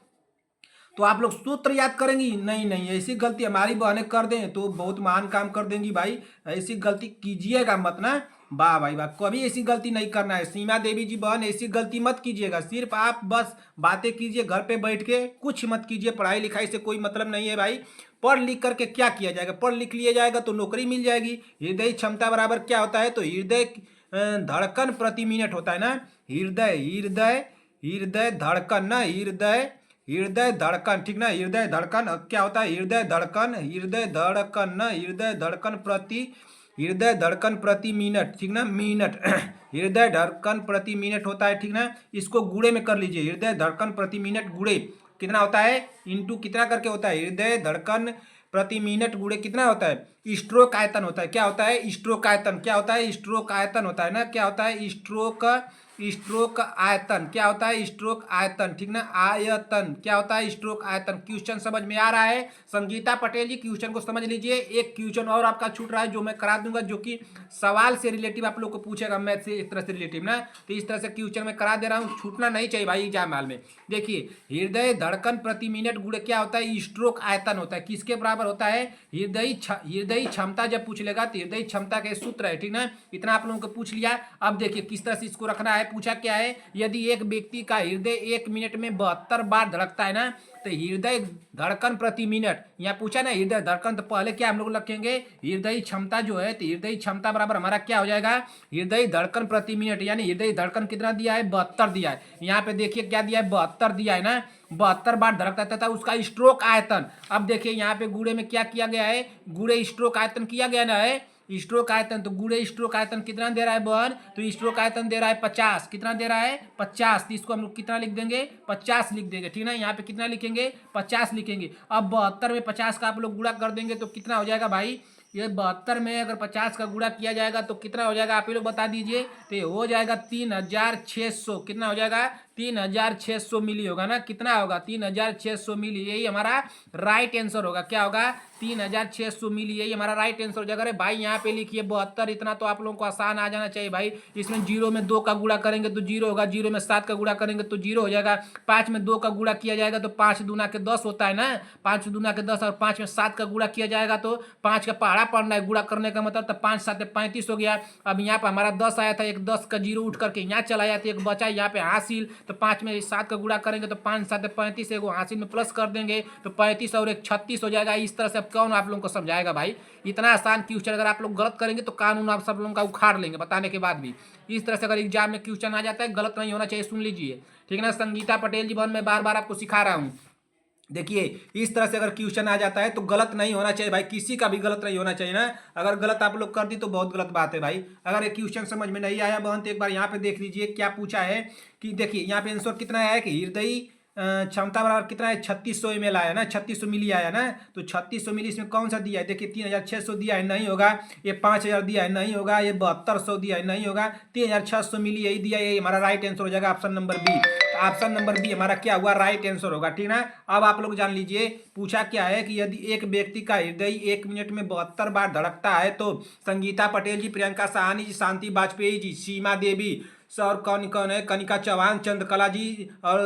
तो आप लोग सूत्र याद करेंगी? नहीं नहीं, ऐसी गलती हमारी बहनें कर दें तो बहुत महान काम कर देंगी भाई। ऐसी गलती कीजिएगा मत ना। वाह भाई वाह, कभी ऐसी गलती नहीं करना है। सीमा देवी जी बहन, ऐसी गलती मत कीजिएगा। सिर्फ आप बस बातें कीजिए घर पे बैठ के, कुछ मत कीजिए। पढ़ाई लिखाई से कोई मतलब नहीं है भाई। पढ़ लिख करके क्या किया जाएगा? पढ़ लिख लिया जाएगा तो नौकरी मिल जाएगी। हृदय क्षमता बराबर क्या होता है? तो हृदय धड़कन प्रति मिनट होता है ना। हृदय हृदय हृदय धड़कन ना, हृदय हृदय धड़कन, ठीक ना। हृदय धड़कन क्या होता है? हृदय धड़कन, हृदय धड़कन ना, हृदय धड़कन प्रति मिनट, ठीक ना, मिनट। हृदय धड़कन प्रति मिनट होता है, ठीक ना। इसको गुणे में कर लीजिए। हृदय धड़कन प्रति मिनट गुणे कितना होता है? इंटू कितना करके होता है? हृदय धड़कन प्रति मिनट गुणे कितना होता है? स्ट्रोक आयतन होता है। क्या होता है? स्ट्रोक आयतन। क्या होता है? स्ट्रोक आयतन होता है ना। क्या होता है? स्ट्रोक आयतन। क्या होता है? स्ट्रोक आयतन, ठीक ना। आयतन क्या होता है? स्ट्रोक आयतन। क्वेश्चन समझ में आ रहा है? संगीता पटेल जी क्वेश्चन को समझ लीजिए। एक क्वेश्चन और आपका छूट रहा है जो मैं करा दूंगा, जो कि सवाल से रिलेटिव आप लोग को पूछेगा, मैथ से एक तरह से रिलेटिव ना। तो इस तरह से क्वेश्चन मैं करा दे रहा हूँ, छूटना नहीं चाहिए भाई एग्जाम हाल में। देखिए, हृदय धड़कन प्रति मिनट गुणे क्या होता है? स्ट्रोक आयतन होता है। किसके बराबर होता है? हृदय क्षमता जब पूछ लेगा तो हृदय क्षमता के सूत्र है, ठीक ना। इतना आप लोगों को पूछ लिया। अब देखिए किस तरह से इसको रखना है। पूछा क्या है? यदि एक व्यक्ति का हृदय 1 मिनट में 72 बार धड़कता है ना, तो हृदय धड़कन प्रति मिनट, यहाँ पूछा ना हृदय धड़कन, तो पहले क्या हम लोग रखेंगे? हृदय क्षमता जो है, तो हृदय क्षमता बराबर हमारा क्या हो जाएगा? हृदय धड़कन प्रति मिनट, यानी हृदय धड़कन कितना दिया है? 72 दिया है। यहाँ पे देखिए क्या दिया है? 72 दिया है ना। 72 बार धड़कता था उसका स्ट्रोक आयतन। अब देखिए यहाँ पे गुणे में क्या किया गया है? गुणे स्ट्रोक आयतन किया गया ना है। स्ट्रोक आयतन, तो गुणे स्ट्रोक आयतन कितना दे रहा है बहन? तो स्ट्रोक आयतन दे रहा है 50। कितना दे रहा है? 50। तो इसको हम लोग कितना लिख देंगे? 50 लिख देंगे, ठीक ना। यहाँ पे कितना लिखेंगे? 50 लिखेंगे। अब 72 में 50 का आप लोग गुणा कर देंगे तो कितना हो जाएगा भाई? ये 72 में अगर 50 का गुणा किया जाएगा तो कितना हो जाएगा? आप ही लोग बता दीजिए। तो ये हो जाएगा 3600। कितना हो जाएगा? 3600 मिली होगा ना। कितना होगा? 3600 मिली। यही हमारा राइट आंसर होगा। क्या होगा? 3600 मिली। यही हमारा राइट आंसर हो जाएगा। अरे भाई यहाँ पे लिखिए 72। इतना तो आप लोगों को आसान आ जाना चाहिए भाई। इसमें जीरो में 2 का गुणा करेंगे तो जीरो होगा, जीरो में 7 का गुणा करेंगे तो जीरो हो जाएगा, 5 में 2 का गुणा किया जाएगा तो 5 दूना के 10 होता है ना। 5 दूना के 10 और 5 में 7 का गुणा किया जाएगा तो 5 का पहाड़ा पड़ना है गुणा करने का मतलब, तो 5 7 35 हो गया। अब यहाँ पे हमारा 10 आया था, एक 10 का जीरो उठ करके यहाँ चला जाता है, एक बचा यहाँ पे हासिल, तो 5 में 7 का गुणा करेंगे तो 5 7 35, एगो हासिल में प्लस कर देंगे तो 35 और एक 36 हो जाएगा। इस तरह से अब कौन आप लोगों को समझाएगा भाई? इतना आसान क्वेश्चन अगर आप लोग गलत करेंगे तो कानून आप सब लोगों का उखाड़ लेंगे बताने के बाद भी। इस तरह से अगर एग्जाम में क्वेश्चन आ जाता है, गलत नहीं होना चाहिए, सुन लीजिए, ठीक ना। संगीता पटेल जी बहन, मैं बार बार आपको सिखा रहा हूँ। देखिए इस तरह से अगर क्वेश्चन आ जाता है तो गलत नहीं होना चाहिए भाई, किसी का भी गलत नहीं होना चाहिए ना। अगर गलत आप लोग कर दी तो बहुत गलत बात है भाई। अगर ये क्वेश्चन समझ में नहीं आया बहन तो एक बार यहाँ पे देख लीजिए क्या पूछा है। कि देखिए यहाँ पे आंसर कितना है कि हृदय क्षमता बराबर कितना है? 3600 ml आया ना, 3600 मिली आया ना। तो 3600 मिली इसमें कौन सा दिया है? देखिए 3600 दिया है, नहीं होगा। ये 5000 दिया है, नहीं होगा। ये 7200 दिया है, नहीं होगा। 3600 मिली यही दिया, यही हमारा राइट आंसर हो जाएगा, option number B. Option number B हमारा क्या हुआ? राइट आंसर होगा, ठीक ना। अब आप लोग जान लीजिए पूछा क्या है कि यदि एक व्यक्ति का हृदय 1 मिनट में 72 बार धड़कता है तो संगीता पटेल जी, प्रियंका साहनी जी, शांति वाजपेयी जी, सीमा देवी और कौन कौन है? कनिका चौहान, चंद्रकला जी, और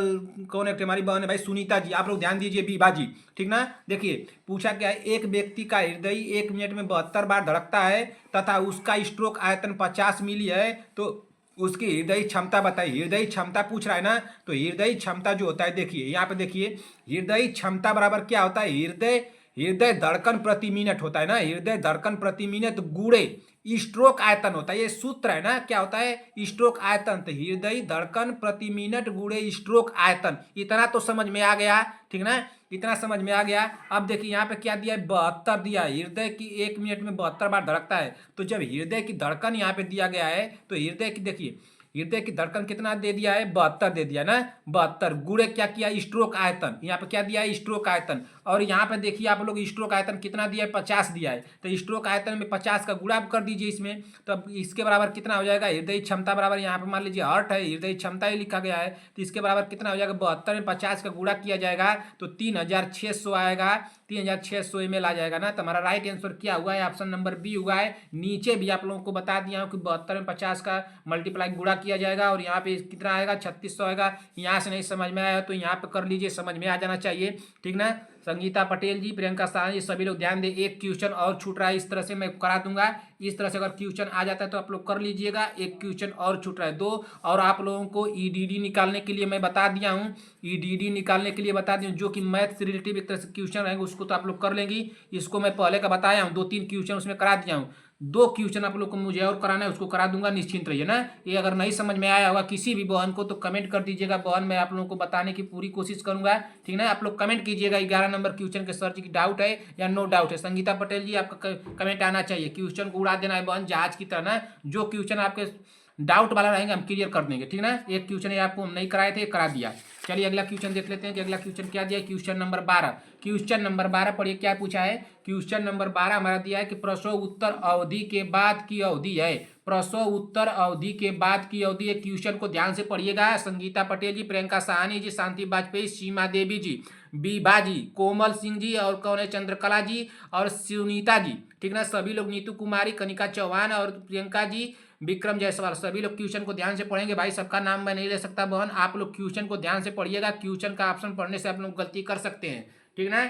कौन है हमारी बहन है भाई? सुनीता जी। आप लोग ध्यान दीजिए, बीबा जी, ठीक ना। देखिए पूछा क्या है? एक व्यक्ति का हृदय 1 मिनट में 72 बार धड़कता है तथा उसका स्ट्रोक आयतन 50 मिली है, तो उसकी हृदय क्षमता बताइए। हृदय क्षमता पूछ रहा है ना, तो हृदय क्षमता जो होता है, देखिए यहाँ पे देखिए, हृदय क्षमता बराबर क्या होता है? हृदय धड़कन प्रति मिनट होता है ना। हृदय धड़कन प्रति मिनट गुणे स्ट्रोक आयतन होता है। ये सूत्र है ना, क्या होता है? स्ट्रोक आयतन। तो हृदय धड़कन प्रति मिनट गुणे स्ट्रोक आयतन। इतना तो समझ में आ गया, ठीक ना। इतना समझ में आ गया। अब देखिए यहाँ पे क्या दिया है? 72 दिया है। हृदय की 1 मिनट में 72 बार धड़कता है, तो जब हृदय की धड़कन यहाँ पे दिया गया है तो हृदय की देखिए हृदय की धड़कन कितना दे दिया है, 72 दे दिया ना, 72 गुणे क्या किया, स्ट्रोक आयतन, यहाँ पे क्या दिया है, स्ट्रोक आयतन। और यहाँ पे देखिए आप लोग स्ट्रोक आयतन कितना दिया है, 50 दिया है। तो स्ट्रोक आयतन में 50 का गुणा कर दीजिए इसमें, तो अब इसके बराबर कितना हो जाएगा, हृदय क्षमता बराबर, यहाँ पे मान लीजिए हर्ट है, हृदय क्षमता ही लिखा गया है, तो इसके बराबर कितना हो जाएगा, 72 में 50 का गुणा किया जाएगा तो 3600 आएगा, 3600 ml आ जाएगा ना। तो हमारा राइट आंसर क्या हुआ है, ऑप्शन नंबर बी हुआ है। नीचे भी आप लोगों को बता दिया हूँ कि 72 में 50 का मल्टीप्लाई गुणा किया जाएगा और यहाँ पे कितना आएगा, 3600 आएगा। यहाँ से नहीं समझ में आया तो यहाँ पे कर लीजिए, समझ में आ जाना चाहिए, ठीक ना। संगीता पटेल जी, प्रियंका साहा जी, सभी लोग ध्यान दें, एक क्वेश्चन और छूट रहा है, इस तरह से मैं करा दूंगा। इस तरह से अगर क्वेश्चन आ जाता है तो आप लोग कर लीजिएगा, एक क्वेश्चन और छूट रहा है, 2। और आप लोगों को ईडीडी निकालने के लिए मैं बता दिया हूँ, ईडीडी निकालने के लिए बता दिया, जो कि मैथ से रिलेटिव एक तरह से क्वेश्चन रहेंगे, उसको तो आप लोग कर लेंगी। इसको मैं पहले का बताया हूँ, 2-3 क्वेश्चन उसमें करा दिया हूँ, 2 क्वेश्चन आप लोग को मुझे और कराना है, उसको करा दूंगा, निश्चिंत रहिए ना। ये अगर नहीं समझ में आया होगा किसी भी बहन को तो कमेंट कर दीजिएगा, बहन मैं आप लोगों को बताने की पूरी कोशिश करूंगा, ठीक ना। आप लोग कमेंट कीजिएगा 11 नंबर क्वेश्चन के सर जी की डाउट है या नो डाउट है। संगीता पटेल जी, आपका कमेंट आना चाहिए, क्वेश्चन को उड़ा देना है बहन, जहाज की तरह ना। जो क्वेश्चन आपके डाउट वाला रहेंगे हम क्लियर कर देंगे, ठीक ना। एक क्वेश्चन ये आपको हम नहीं कराए थे, करा दिया। चलिए अगला क्वेश्चन देख लेते हैं कि अगला क्वेश्चन क्या दिया है। क्वेश्चन नंबर 12, क्वेश्चन नंबर 12 पढ़िए क्या पूछा है। क्वेश्चन नंबर 12 हमारा दिया है कि प्रसव उत्तर अवधि के बाद की अवधि है, प्रसव उत्तर अवधि के बाद की अवधि है। क्वेश्चन को ध्यान से पढ़िएगा। संगीता पटेल जी, प्रियंका साहनी जी, शांति वाजपेयी, सीमा देवी जी, बीबा जी, कोमल सिंह जी, और कौन है, चंद्रकला जी और सुनीता जी, ठीक ना। सभी लोग, नीतू कुमारी, कनिका चौहान और प्रियंका जी, विक्रम जायसवाल, सभी लोग क्वेश्चन को ध्यान से पढ़ेंगे। भाई सबका नाम मैं नहीं ले सकता बहन, आप लोग क्वेश्चन को ध्यान से पढ़िएगा। क्वेश्चन का ऑप्शन पढ़ने से आप लोग गलती कर सकते हैं, ठीक ना।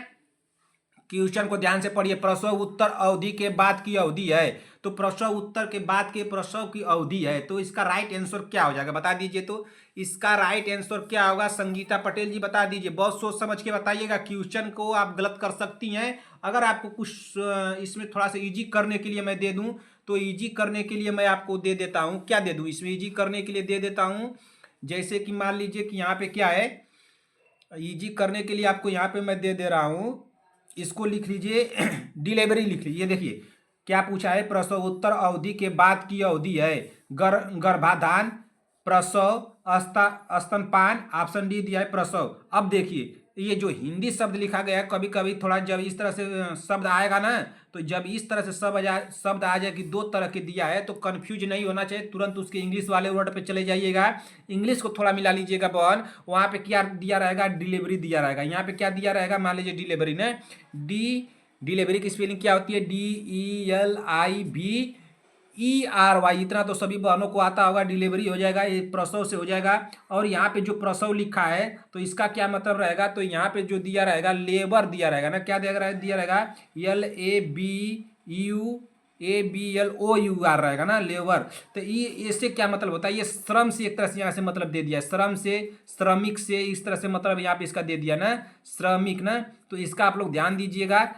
क्वेश्चन को ध्यान से पढ़िए। प्रसव उत्तर अवधि के बाद की अवधि है, तो प्रसव उत्तर के बाद के प्रसव की अवधि है, तो इसका राइट आंसर क्या हो जाएगा बता दीजिए। तो इसका राइट आंसर क्या होगा, संगीता पटेल जी बता दीजिए, बहुत सोच समझ के बताइएगा। क्वेश्चन को आप गलत कर सकती हैं, अगर आपको कुछ इसमें थोड़ा सा इजी करने के लिए मैं दे दूं तो इजी करने के लिए मैं आपको दे देता हूं, क्या दे दूं इसमें, इजी करने के लिए दे देता हूं। जैसे कि मान लीजिए कि यहाँ पे क्या है, इजी करने के लिए आपको यहाँ पे मैं दे दे रहा हूँ, इसको लिख लीजिए डिलीवरी लिख लीजिए। देखिए क्या पूछा है, प्रसवोत्तर अवधि के बाद की अवधि है, गर्भाधान, प्रसव, स्तनपान, ऑप्शन डी दिया है प्रसव। अब देखिए ये जो हिंदी शब्द लिखा गया है, कभी कभी थोड़ा जब इस तरह से शब्द आएगा ना, तो जब इस तरह से शब्द आ जाए कि 2 तरह के दिया है, तो कंफ्यूज नहीं होना चाहिए, तुरंत उसके इंग्लिश वाले वर्ड पे चले जाइएगा, इंग्लिश को थोड़ा मिला लीजिएगा बहन। वहाँ पे क्या दिया रहेगा, डिलीवरी दिया रहेगा, यहाँ पे क्या दिया रहेगा, मान लीजिए डिलीवरी ने, डिलीवरी की स्पेलिंग क्या होती है, DELIVERY, इतना तो सभी बहनों को आता होगा, डिलीवरी हो जाएगा, ये प्रसव से हो जाएगा। और यहाँ पे जो प्रसव लिखा है तो इसका क्या मतलब रहेगा, तो यहाँ पे जो दिया रहेगा लेबर दिया रहेगा ना, क्या दिया रहेगा, LABUABLOUR रहेगा ना, लेबर। तो ये इससे क्या मतलब होता है, ये श्रम से एक तरह से यहाँ से मतलब दे दिया, श्रम से, श्रमिक से, इस तरह से मतलब यहाँ पे इसका दे दिया ना, श्रमिक ना। तो इसका आप लोग ध्यान दीजिएगा,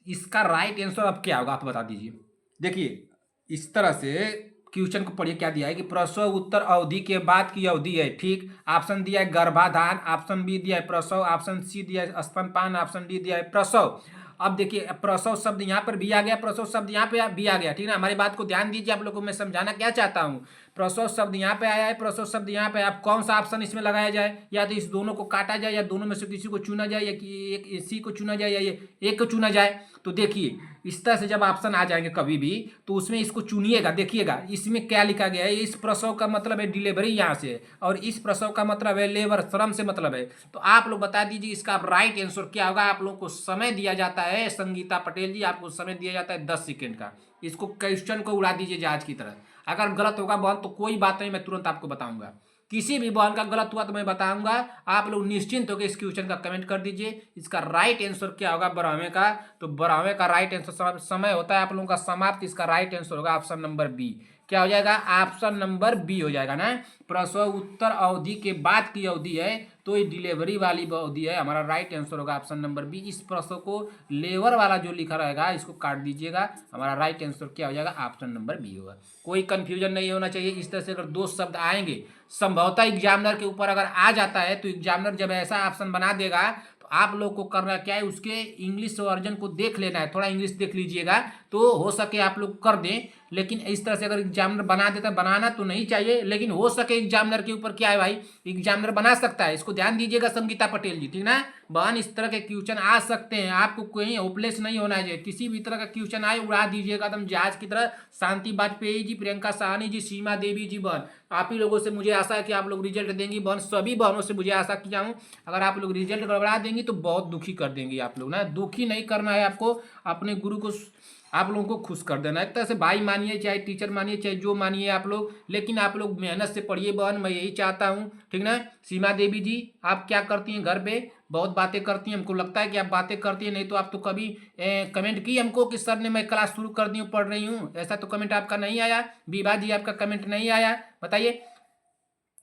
इसका राइट आंसर अब क्या होगा आप बता दीजिए। देखिए इस तरह से क्वेश्चन को पढ़िए, क्या दिया है कि प्रसव उत्तर अवधि के बाद की अवधि है, ठीक। ऑप्शन दिया है गर्भाधान, ऑप्शन बी दिया है प्रसव, ऑप्शन सी दिया है स्तनपान, ऑप्शन डी दिया है प्रसव। अब देखिए प्रसव शब्द यहाँ पर भी आ गया, प्रसव शब्द यहाँ पे भी आ गया, ठीक ना। हमारी बात को ध्यान दीजिए, आप लोगों को मैं समझाना क्या चाहता हूँ। प्रसव शब्द यहाँ पे आया है, प्रसव शब्द यहाँ पे, आप कौन सा ऑप्शन इसमें लगाया जाए, या तो इस दोनों को काटा जाए, या दोनों में से किसी को चुना जाए, या कि एक इसी को चुना जाए, या ये एक को चुना जाए। तो देखिए इस तरह से जब ऑप्शन आ जाएंगे कभी भी, तो उसमें इसको चुनिएगा, देखिएगा इसमें क्या लिखा गया है। इस प्रसव का मतलब है डिलीवरी यहाँ से है, और इस प्रसव का मतलब है लेबर, श्रम से मतलब है। तो आप लोग बता दीजिए इसका राइट आंसर क्या होगा। आप लोगों को समय दिया जाता है, संगीता पटेल जी आपको समय दिया जाता है 10 सेकेंड का, इसको क्वेश्चन को उड़ा दीजिए जहाज की तरह। अगर गलत होगा बहन तो कोई बात नहीं, मैं तुरंत आपको बताऊंगा, किसी भी बहन का गलत हुआ तो मैं बताऊंगा। आप लोग निश्चिंत होकर इस क्वेश्चन का कमेंट कर दीजिए, इसका राइट आंसर क्या होगा 12वें का। तो 12वें का राइट आंसर समय होता है आप लोगों का समाप्त, इसका राइट आंसर होगा ऑप्शन नंबर बी। क्या हो जाएगा, ऑप्शन नंबर बी हो जाएगा ना। प्रसव उत्तर अवधि के बाद की अवधि है, तो ये डिलीवरी वाली अवधि है, हमारा राइट आंसर होगा ऑप्शन नंबर बी। इस प्रसव को लेबर वाला जो लिखा रहेगा इसको काट दीजिएगा, हमारा राइट आंसर क्या हो जाएगा, ऑप्शन नंबर बी होगा। कोई कंफ्यूजन नहीं होना चाहिए। इस तरह से अगर 2 शब्द आएंगे, संभवतः एग्जामिनर के ऊपर अगर आ जाता है, तो एग्जामिनर जब ऐसा ऑप्शन बना देगा तो आप लोग को करना क्या है, उसके इंग्लिश वर्जन को देख लेना है, थोड़ा इंग्लिश देख लीजिएगा, तो हो सके आप लोग कर दें। लेकिन इस तरह से अगर एग्जामिनर बना देता, बनाना तो नहीं चाहिए, लेकिन हो सके एग्जामिनर के ऊपर क्या है भाई, एग्जामिनर बना सकता है। इसको ध्यान दीजिएगा संगीता पटेल जी, ठीक ना बहन। इस तरह के क्वेश्चन आ सकते हैं, आपको कोई होपलेस नहीं होना चाहिए। किसी भी तरह का क्वेश्चन आए उड़ा दीजिएगा एकदम जहाज की तरह। शांति वाजपेयी जी, प्रियंका साहनी जी, सीमा देवी जी बहन, आप ही लोगों से मुझे आशा है कि आप लोग रिजल्ट देंगी बहन। सभी बहनों से मुझे आशा किया हूँ, अगर आप लोग रिजल्ट गड़बड़ा देंगी तो बहुत दुखी कर देंगी आप लोग ना। दुखी नहीं करना है आपको, अपने गुरु को, आप लोगों को खुश कर देना। एक तरह से भाई मानिए, चाहे टीचर मानिए, चाहे जो मानिए आप लोग, लेकिन आप लोग मेहनत से पढ़िए बहन, मैं यही चाहता हूँ, ठीक ना। सीमा देवी जी, आप क्या करती हैं घर पे, बहुत बातें करती हैं, हमको लगता है कि आप बातें करती हैं, नहीं तो आप तो कभी कमेंट की हमको कि सर ने मैं क्लास शुरू कर दी हूँ, पढ़ रही हूँ, ऐसा तो कमेंट आपका नहीं आया। विभा जी, आपका कमेंट नहीं आया, बताइए।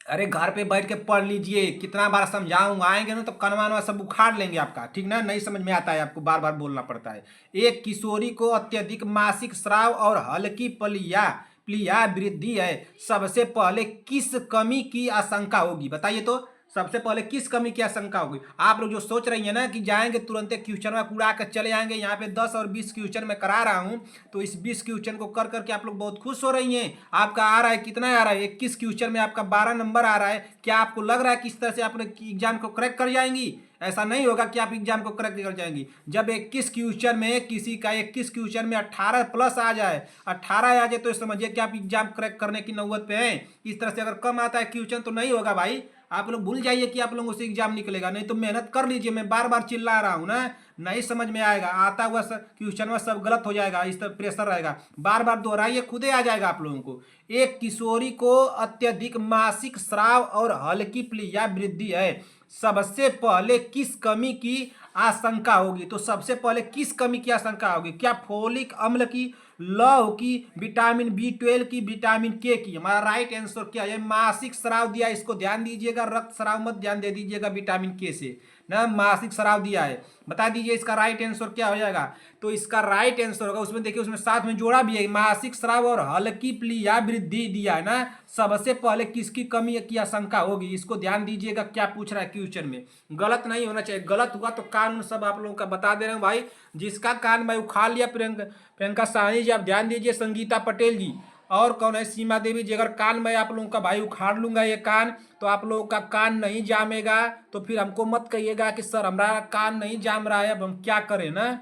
अरे घर पे बैठ के पढ़ लीजिए, कितना बार समझाऊं, आएंगे ना तो कनवा सब उखाड़ लेंगे आपका, ठीक ना। नहीं समझ में आता है आपको, बार बार बोलना पड़ता है। एक किशोरी को अत्यधिक मासिक स्राव और हल्की प्लीहा वृद्धि है, सबसे पहले किस कमी की आशंका होगी, बताइए तो। सबसे पहले किस कमी की आशंका होगी। आप लोग जो सोच रही है ना कि जाएंगे तुरंत क्वेश्चन में उड़ा कर चले आएंगे, यहाँ पे 10 और 20 क्वेश्चन मैं करा रहा हूँ, तो इस 20 क्वेश्चन को कर करके आप लोग बहुत खुश हो रही हैं। आपका आ रहा है, कितना आ रहा है, 21 क्वेश्चन में आपका 12 नंबर आ रहा है। क्या आपको लग रहा है कि इस तरह से आप एग्जाम को क्रैक कर जाएंगी? ऐसा नहीं होगा कि आप एग्जाम को क्रैक कर जाएंगी। जब 21 क्वेश्चन में किसी का 21 क्वेश्चन में 18 प्लस आ जाए, 18 आ जाए, तो समझिए कि आप एग्जाम क्रैक करने की नौबत पे हैं। इस तरह से अगर कम आता है क्वेश्चन तो नहीं होगा भाई, आप लोग भूल जाइए कि आप लोगों से एग्जाम निकलेगा। नहीं तो मेहनत कर लीजिए, मैं बार बार चिल्ला रहा हूँ ना, नहीं समझ में आएगा, आता हुआ क्वेश्चन में सब गलत हो जाएगा, इस तरह प्रेशर रहेगा, बार बार दोहराइए, खुदे आ जाएगा आप लोगों को। एक किशोरी को अत्यधिक मासिक स्राव और हल्की प्लीहा वृद्धि है, सबसे पहले किस कमी की आशंका होगी। तो सबसे पहले किस कमी की आशंका होगी? क्या फोलिक अम्ल की, लौह की, विटामिन B12 की, विटामिन K की? हमारा राइट आंसर क्या है? मासिक स्राव दिया, इसको ध्यान दीजिएगा, रक्त स्राव मत ध्यान दे दीजिएगा विटामिन K से ना। मासिक स्राव दिया है, बता दीजिए इसका राइट आंसर क्या हो जाएगा। तो इसका राइट आंसर होगा, उसमें देखिए, उसमें साथ में जोड़ा भी है, मासिक स्राव और हल्की प्लीहा वृद्धि दिया है ना। सबसे पहले किसकी कमी की आशंका होगी, इसको ध्यान दीजिएगा क्या पूछ रहा है क्वेश्चन में। गलत नहीं होना चाहिए, गलत हुआ तो कान सब आप लोगों का बता दे रहे हैं भाई। जिसका कान भाई उखाड़ लिया, प्रियंका साहनी जी, आप ध्यान दीजिए, संगीता पटेल जी, और कौन है, सीमा देवी जी। अगर कान मैं आप लोगों का भाई उखाड़ लूंगा ये कान, तो आप लोगों का कान नहीं जामेगा, तो फिर हमको मत कहिएगा कि सर हमारा कान नहीं जाम रहा है, अब हम क्या करें ना।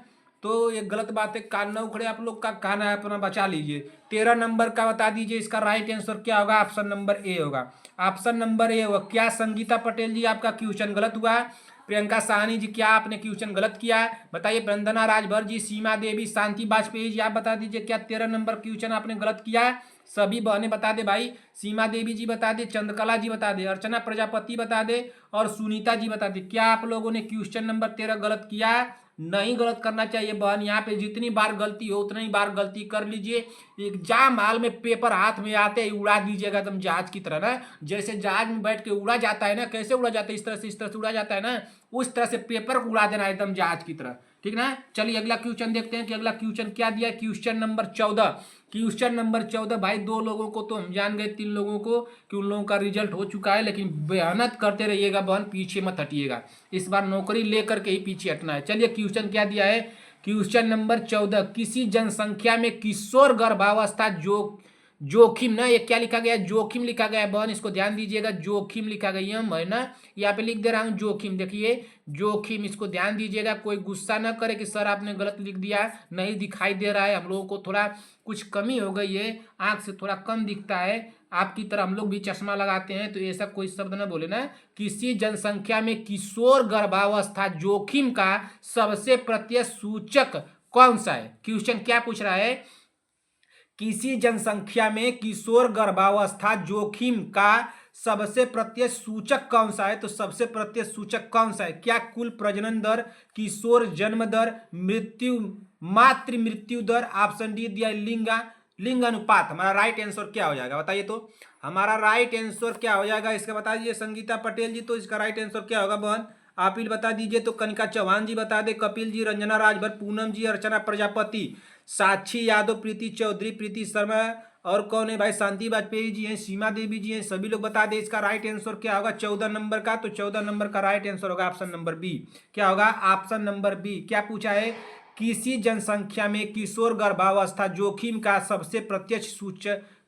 तो ये गलत बात है, कान ना उखड़े आप लोग का, कान है अपना बचा लीजिए। 13 नंबर का बता दीजिए, इसका राइट आंसर क्या होगा? ऑप्शन नंबर ए होगा, ऑप्शन नंबर ए होगा। क्या संगीता पटेल जी आपका क्वेश्चन गलत हुआ? प्रियंका साहनी जी, क्या आपने क्वेश्चन गलत किया है, बताइए। वंदना राजभर जी, सीमा देवी, शांति वाजपेयी जी, आप बता दीजिए क्या 13 नंबर क्वेश्चन आपने गलत किया है? सभी बहनें बता दे भाई। सीमा देवी जी बता दे, चंद्रकला जी बता दे, अर्चना प्रजापति बता दे, और सुनीता जी बता दे। क्या आप लोगों ने क्वेश्चन नंबर 13 गलत किया है? नहीं गलत करना चाहिए बहन, यहाँ पे जितनी बार गलती हो उतनी बार गलती कर लीजिए। एग्जाम हाल में पेपर हाथ में आते ही उड़ा दीजिएगा एकदम जहाज की तरह ना। जैसे जहाज में बैठ के उड़ा जाता है ना, कैसे उड़ा जाता है, इस तरह से उड़ा जाता है ना, उस तरह से पेपर को उड़ा देना एकदम जहाज की तरह, ठीक ना। चलिए अगला क्वेश्चन देखते हैं कि अगला क्वेश्चन क्या दिया है। क्वेश्चन नंबर 14, क्वेश्चन नंबर 14 भाई, 2 लोगों को तो हम जान गए, 3 लोगों को कि उन लोगों का रिजल्ट हो चुका है, लेकिन मेहनत करते रहिएगा बहन, पीछे मत हटिएगा, इस बार नौकरी लेकर के ही पीछे हटना है। चलिए क्वेश्चन क्या दिया है, क्वेश्चन नंबर 14, किसी जनसंख्या में किशोर गर्भावस्था जोखिम ना, ये क्या लिखा गया है? जोखिम लिखा गया है बहन, इसको ध्यान दीजिएगा, जोखिम लिखा गया है ना, यहाँ पे लिख दे रहा हूँ जोखिम, देखिए जोखिम, इसको ध्यान दीजिएगा। कोई गुस्सा ना करे कि सर आपने गलत लिख दिया, नहीं दिखाई दे रहा है, हम लोगों को थोड़ा कुछ कमी हो गई है, आंख से थोड़ा कम दिखता है, आपकी तरह हम लोग भी चश्मा लगाते हैं, तो ऐसा कोई शब्द ना बोले ना। किसी जनसंख्या में किशोर गर्भावस्था जोखिम का सबसे प्रत्यक्ष सूचक कौन सा है? क्वेश्चन क्या पूछ रहा है, किसी जनसंख्या में किशोर गर्भावस्था जोखिम का सबसे प्रत्यक्ष सूचक कौन सा है? तो सबसे प्रत्यक्ष सूचक कौन सा है? क्या कुल प्रजनन दर, किशोर जन्म दर, मातृ मृत्यु दर, ऑप्शन डी दिया लिंग अनुपात। हमारा राइट आंसर क्या हो जाएगा, बताइए तो। हमारा राइट आंसर क्या हो जाएगा इसका बता दीजिए संगीता पटेल जी। तो इसका राइट आंसर क्या होगा बहन, आप ही बता दीजिए। तो कनिका चौहान जी बता दे, कपिल जी, रंजना राजभर, पूनम जी, अर्चना प्रजापति, साक्षी यादव, प्रीति चौधरी, प्रीति शर्मा, और कौन है भाई, शांति वाजपेयी जी हैं, सीमा देवी जी हैं, सभी लोग बता दें इसका राइट आंसर क्या होगा 14 नंबर का। तो 14 नंबर का राइट आंसर होगा ऑप्शन नंबर बी। क्या होगा? Option number B. क्या पूछा है? किसी जनसंख्या में किशोर गर्भावस्था जोखिम का सबसे प्रत्यक्ष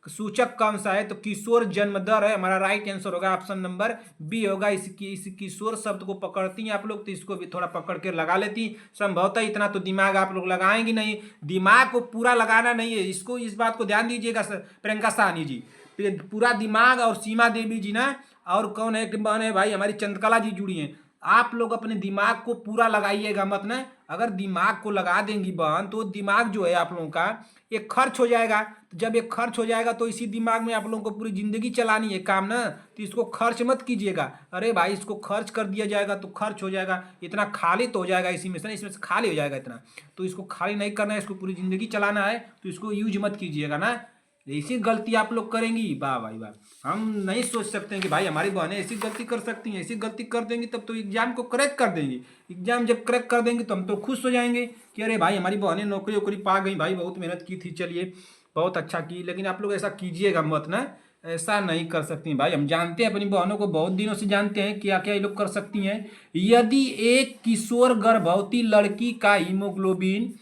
सूचक कौन सा है? तो किशोर जन्म दर है हमारा। राइट आंसर होगा ऑप्शन नंबर बी होगा। इस किशोर शब्द को पकड़ती हैं आप लोग तो इसको भी थोड़ा पकड़ के लगा लेती। संभवतः इतना तो दिमाग आप लोग लगाएंगे नहीं, दिमाग को पूरा लगाना नहीं है इसको, इस बात को ध्यान दीजिएगा प्रियंका साहनी जी। पूरा दिमाग और सीमा देवी जी ना, और कौन है बहन है भाई हमारी चंद्रकला जी जुड़ी हैं। आप लोग अपने दिमाग को पूरा लगाइएगा मत ना, अगर दिमाग को लगा देंगी बहन तो दिमाग जो है आप लोगों का एक खर्च हो जाएगा। तो जब एक खर्च हो जाएगा तो इसी दिमाग में आप लोगों को पूरी जिंदगी चलानी है काम ना, तो इसको खर्च मत कीजिएगा। अरे भाई इसको खर्च कर दिया जाएगा तो खर्च हो जाएगा, इतना खाली तो हो जाएगा इसी में से, इसमें से खाली हो जाएगा इतना, तो इसको खाली नहीं करना है, इसको पूरी जिंदगी चलाना है, तो इसको यूज मत कीजिएगा ना। ऐसी गलती आप लोग करेंगी, वाह भाई वाह। हम नहीं सोच सकते हैं कि भाई हमारी बहनें ऐसी गलती कर सकती हैं, ऐसी गलती कर देंगी तब तो एग्जाम को करेक्ट कर देंगी। एग्जाम जब करेक्ट कर देंगे तो हम तो खुश हो जाएंगे कि अरे भाई हमारी बहनें नौकरी वोकरी पा गई, भाई बहुत मेहनत की थी, चलिए बहुत अच्छा की। लेकिन आप लोग ऐसा कीजिएगा मत ना, ऐसा नहीं कर सकती हैं भाई। हम जानते हैं अपनी बहनों को, बहुत दिनों से जानते हैं क्या क्या ये लोग कर सकती हैं। यदि एक किशोर गर्भवती लड़की का हीमोग्लोबिन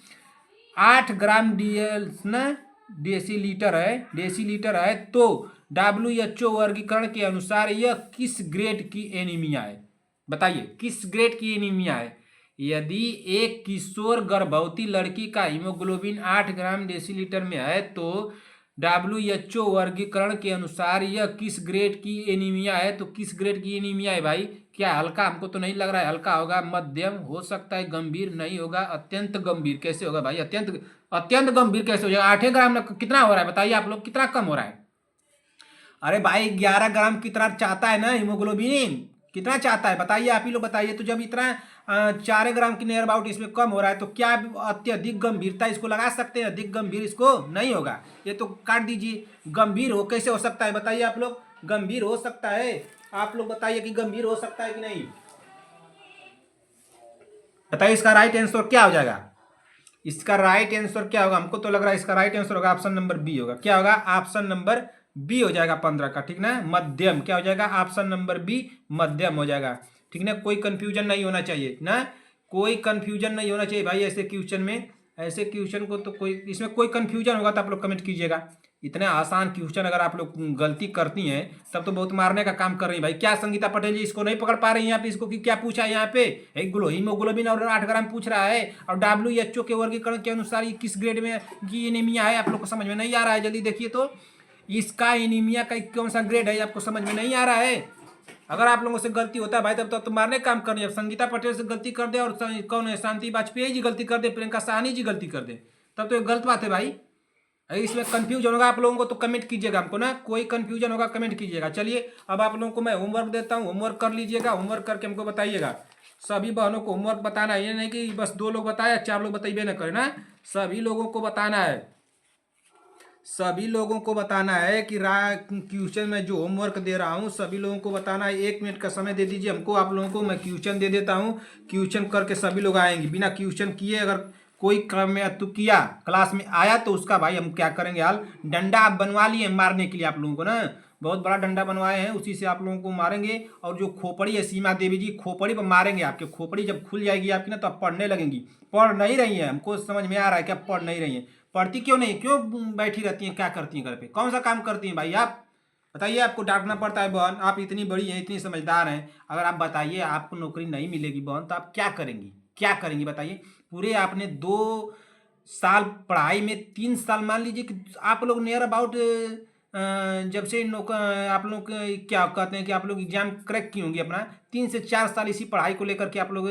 8 ग्राम डेसीलीटर है तो WHO वर्गीकरण के अनुसार यह किस ग्रेड की एनीमिया है? बताइए किस ग्रेड की एनीमिया है? यदि एक किशोर गर्भवती लड़की का हीमोग्लोबिन 8 ग्राम डेसीलीटर में है तो WHO वर्गीकरण के अनुसार यह किस ग्रेड की एनीमिया है? तो किस ग्रेड की एनीमिया है भाई? क्या हल्का? हमको तो नहीं लग रहा है हल्का होगा, मध्यम हो सकता है, गंभीर नहीं होगा, अत्यंत गंभीर। कैसे होगा भाई? अत्यंत गंभीर कैसे हो जाएगा? 8 ग्राम कितना हो रहा है बताइए आप लोग, कितना कम हो रहा है? अरे भाई 11 ग्राम कितना चाहता है ना हीमोग्लोबिन, कितना चाहता है बताइए, आप ही लोग बताइए। तो जब इतना 4 ग्राम की नियर अबाउट इसमें कम हो रहा है तो क्या अत्यधिक गंभीरता इसको लगा सकते हैं? अधिक गंभीर इसको नहीं होगा, ये तो काट दीजिए। गंभीर हो कैसे हो सकता है बताइए आप लोग? गंभीर हो सकता है, आप लोग बताइए कि गंभीर हो सकता है कि नहीं, बताइए। इसका राइट आंसर क्या हो जाएगा? इसका राइट आंसर क्या होगा? हमको तो लग रहा है इसका राइट आंसर होगा ऑप्शन नंबर बी होगा। क्या होगा? ऑप्शन नंबर बी हो जाएगा 15 का, ठीक ना, मध्यम। क्या हो जाएगा? ऑप्शन नंबर बी मध्यम हो जाएगा, ठीक ना। कोई कंफ्यूजन नहीं होना चाहिए ना, कोई कंफ्यूजन नहीं होना चाहिए भाई ऐसे क्वेश्चन में। ऐसे क्वेश्चन को तो कोई, इसमें कोई कंफ्यूजन होगा तो आप लोग कमेंट कीजिएगा। इतने आसान क्वेश्चन अगर आप लोग गलती करती हैं तब तो बहुत मारने का काम कर रही है भाई। क्या संगीता पटेल जी इसको नहीं पकड़ पा रही हैं यहाँ पे? इसको कि क्या पूछा है यहाँ पे? एक हीमोग्लोबिन और 8 ग्राम पूछ रहा है, और WHO के वर्गीकरण के अनुसार ये किस ग्रेड में की एनीमिया है? आप लोग को समझ में नहीं आ रहा है? जल्दी देखिए तो, इसका एनीमिया का कौन सा ग्रेड है आपको समझ में नहीं आ रहा है? अगर आप लोगों से गलती होता है भाई तब तो मारने का काम करनी है। संगीता पटेल से गलती कर दे और कौन है, शांति वाजपेयी जी गलती कर दे, प्रियंका साहनी जी गलती कर दे, तब तो ये गलत बात है भाई। अगर इसमें कंफ्यूजन होगा आप लोगों को तो कमेंट कीजिएगा हमको ना, कोई कंफ्यूजन होगा कमेंट कीजिएगा। चलिए अब आप लोगों को मैं होमवर्क देता हूँ, होमवर्क कर लीजिएगा, होमवर्क करके हमको बताइएगा। सभी बहनों को होमवर्क बताना है, ये नहीं कि बस 2 लोग बताए 4 लोग बताइए ना करें ना, सभी लोगों को बताना है। सभी लोगों को बताना है कि क्वेश्चन में जो होमवर्क दे रहा हूँ सभी लोगों को बताना है। 1 मिनट का समय दे दीजिए हमको, आप लोगों को मैं क्वेश्चन दे देता हूँ, क्वेश्चन करके सभी लोग आएंगे। बिना क्वेश्चन किए अगर कोई काम में तो किया क्लास में आया तो उसका भाई हम क्या करेंगे हाल, डंडा आप बनवा लिए मारने के लिए आप लोगों को ना, बहुत बड़ा डंडा बनवाए हैं, उसी से आप लोगों को मारेंगे। और जो खोपड़ी है सीमा देवी जी, खोपड़ी पर मारेंगे आपके, खोपड़ी जब खुल जाएगी आपकी ना तो आप पढ़ने लगेंगी। पढ़ नहीं रही है, हमको समझ में आ रहा है कि आप पढ़ नहीं रही हैं। पढ़ती क्यों नहीं, क्यों बैठी रहती हैं, क्या करती हैं घर पे, कौन सा काम करती हैं भाई आप बताइए? आपको डांटना पड़ता है बहन, आप इतनी बड़ी हैं, इतनी समझदार हैं, अगर आप बताइए आपको नौकरी नहीं मिलेगी बहन तो आप क्या करेंगी, क्या करेंगी बताइए? पूरे आपने 2 साल पढ़ाई में 3 साल मान लीजिए कि आप लोग नियर अबाउट जब से आप लोग क्या कहते हैं कि आप लोग एग्जाम क्रैक की होंगी अपना, 3 से 4 साल इसी पढ़ाई को लेकर के आप लोग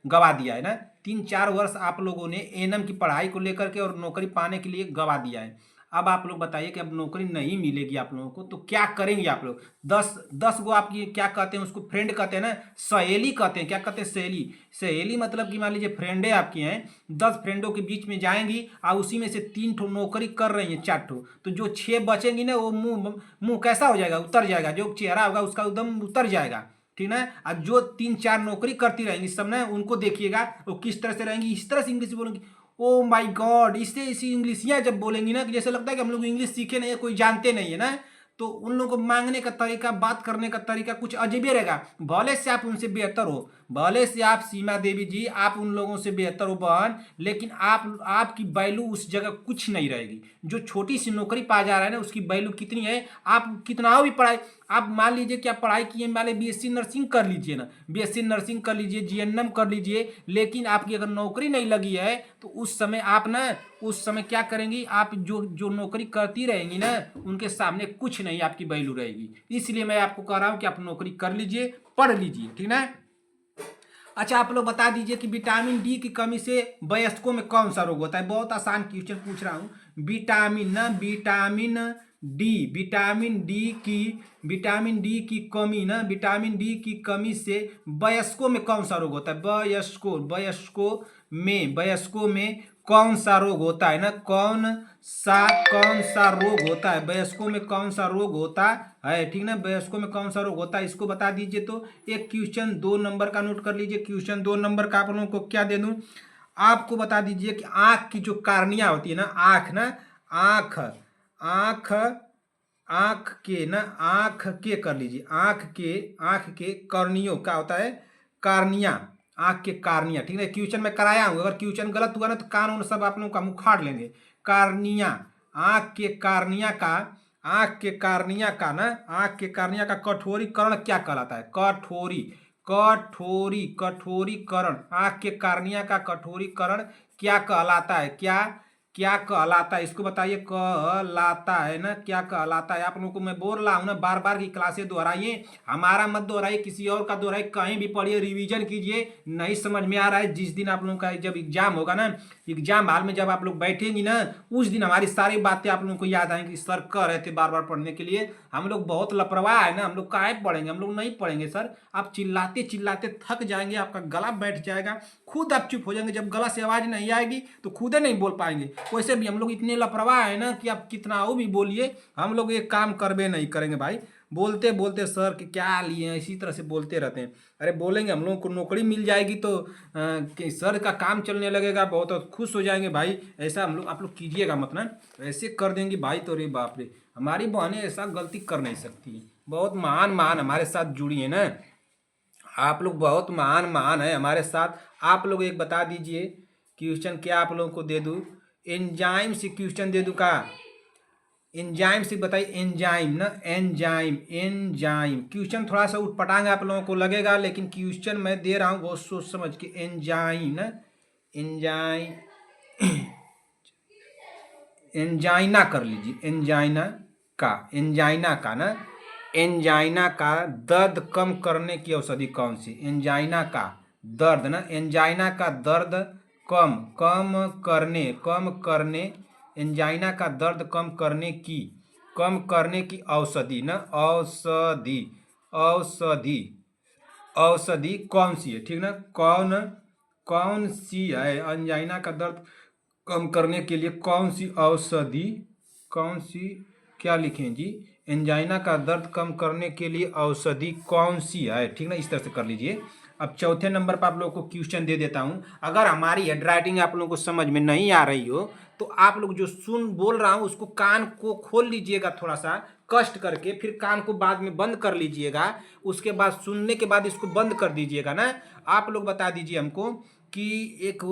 गवा दिया है ना। 3-4 वर्ष आप लोगों ने एएनएम की पढ़ाई को लेकर के और नौकरी पाने के लिए गवा दिया है। अब आप लोग बताइए कि अब नौकरी नहीं मिलेगी आप लोगों को तो क्या करेंगे आप लोग? 10 गो आपकी क्या कहते हैं उसको, फ्रेंड कहते हैं ना, सहेली कहते हैं। क्या कहते हैं? सहेली। सहेली मतलब कि मान लीजिए फ्रेंडे आपकी हैं, 10 फ्रेंडों के बीच में जाएंगी और उसी में से 3 ठो नौकरी कर रही हैं, 4 ठो, तो जो 6 बचेंगी ना वो मुंह कैसा हो जाएगा, उतर जाएगा, जो चेहरा होगा उसका एकदम उतर जाएगा, ठीक ना। अब जो 3-4 नौकरी करती रहेंगी सब ना, उनको देखिएगा वो किस तरह से रहेंगी, इस तरह से इंग्लिश बोलेंगी। ओ माय गॉड, इससे इसी इंग्लिशियाँ जब बोलेंगी ना कि जैसे लगता है कि हम लोग इंग्लिश सीखे नहीं है, कोई जानते नहीं है ना, तो उन लोगों को मांगने का तरीका, बात करने का तरीका कुछ अजीबे रहेगा। भले से आप उनसे बेहतर हो, भले से आप सीमा देवी जी आप उन लोगों से बेहतर हो बहन, लेकिन आपकी वैल्यू उस जगह कुछ नहीं रहेगी। जो छोटी सी नौकरी पा जा रहा है ना, उसकी वैल्यू कितनी है, आप कितना भी पढ़ाई, आप मान लीजिए कि आप पढ़ाई किए, मान लीजिए बीएससी नर्सिंग कर लीजिए ना, बीएससी नर्सिंग कर लीजिए, जीएनएम कर लीजिए, लेकिन आपकी अगर नौकरी नहीं लगी है तो उस समय आप ना, उस समय क्या करेंगी आप, जो जो नौकरी करती रहेंगी ना, उनके सामने कुछ नहीं आपकी वैल्यू रहेगी। इसलिए मैं आपको कह रहा हूं कि आप नौकरी कर लीजिए, पढ़ लीजिए, ठीक ना। अच्छा, आप लोग बता दीजिए कि विटामिन डी की कमी से वयस्कों में कौन सा रोग होता है। बहुत आसान क्वेश्चन पूछ रहा हूं। विटामिन ना, विटामिन डी की कमी ना, विटामिन डी की कमी से वयस्कों में कौन सा रोग होता है। वयस्कों में कौन सा रोग होता है ना, कौन सा रोग होता है, वयस्कों में कौन सा रोग होता है, ठीक ना। वयस्कों में कौन सा रोग होता है, इसको बता दीजिए। तो एक क्वेश्चन 2 नंबर का नोट कर लीजिए। क्वेश्चन 2 नंबर का आप लोगों को क्या दे दूं, आपको बता दीजिए कि आंख की जो कार्निया होती है ना, आंख आंख के कर लीजिए, आंख के कर्नियों का होता है कार्निया, आंख के कार्निया, ठीक है। क्वेश्चन में कराया हूं, अगर क्वेश्चन गलत हुआ ना तो कान उन सब आप लोगों का मुखाड़ लेंगे। कार्निया, आंख के कार्निया का, आंख के कार्निया का ना, आंख के कार्निया का कठोरीकरण क्या कहलाता है। कठोरीकरण, आंख के कार्निया का कठोरीकरण क्या कहलाता है, क्या कहलाता है, इसको बताइए। कहलाता है ना, क्या कहलाता है। आप लोगों को मैं बोल रहा हूं ना, बार बार की क्लासें दोहराइए, हमारा मत दोहराइए, किसी और का दोहराइए, कहीं भी पढ़िए, रिवीजन कीजिए। नहीं समझ में आ रहा है, जिस दिन आप लोगों का जब एग्जाम होगा ना, एग्जाम हॉल में जब आप लोग बैठेंगी ना, उस दिन हमारी सारी बातें आप लोगों को याद आएंगी। सर कह रहे थे बार बार पढ़ने के लिए, हम लोग बहुत लापरवाह है ना, हम लोग काहे पढ़ेंगे, हम लोग नहीं पढ़ेंगे सर। आप चिल्लाते चिल्लाते थक जाएंगे, आपका गला बैठ जाएगा, खुद आप चुप हो जाएंगे। जब गला से आवाज नहीं आएगी तो खुद नहीं बोल पाएंगे। वैसे भी हम लोग इतने लापरवाह है ना कि आप कितना भी बोलिए, हम लोग ये काम करबे नहीं करेंगे भाई। बोलते बोलते सर कि क्या लिए, इसी तरह से बोलते रहते हैं। अरे बोलेंगे, हम लोगों को नौकरी मिल जाएगी तो कि सर का काम चलने लगेगा, बहुत खुश हो जाएंगे भाई। ऐसा हम लोग, आप लोग कीजिएगा मत ना, ऐसे कर देंगे भाई तो रे बाप रे। हमारी बहनें ऐसा गलती कर नहीं सकती, बहुत महान हमारे साथ जुड़ी है ना, आप लोग बहुत महान है हमारे साथ। आप लोग एक बता दीजिए क्वेश्चन, क्या आप लोगों को दे दूँ, एंजाइम से क्वेश्चन दे दूँ का, एंजाइम से बताइए। एंजाइम ना, एंजाइम क्वेश्चन थोड़ा सा उटपटांग आप लोगों को लगेगा, लेकिन क्वेश्चन मैं दे रहा हूँ बहुत सोच समझ के। एंजाइम ना, एंजाइना कर लीजिए, एंजाइना का ना, एंजाइना का दर्द कम करने की औषधि कौन सी। एंजाइना का दर्द ना, एंजाइना का दर्द कम करने, एंजाइना का दर्द कम करने की औषधि ना, औषधि कौन सी है, ठीक ना। कौन सी है, एंजाइना का दर्द कम करने के लिए कौन सी औषधि, कौन सी, क्या लिखें जी, एंजाइना का दर्द कम करने के लिए औषधि कौन सी है, ठीक ना। इस तरह से कर लीजिए। अब चौथे नंबर पर आप लोगों को क्वेश्चन दे देता हूं। अगर हमारी हेड राइटिंग आप लोगों को समझ में नहीं आ रही हो तो आप लोग जो बोल रहा हूं उसको कान को खोल लीजिएगा, थोड़ा सा कष्ट करके, फिर कान को बाद में बंद कर लीजिएगा। उसके बाद सुनने के बाद इसको बंद कर दीजिएगा ना। आप लोग बता दीजिए हमको कि एक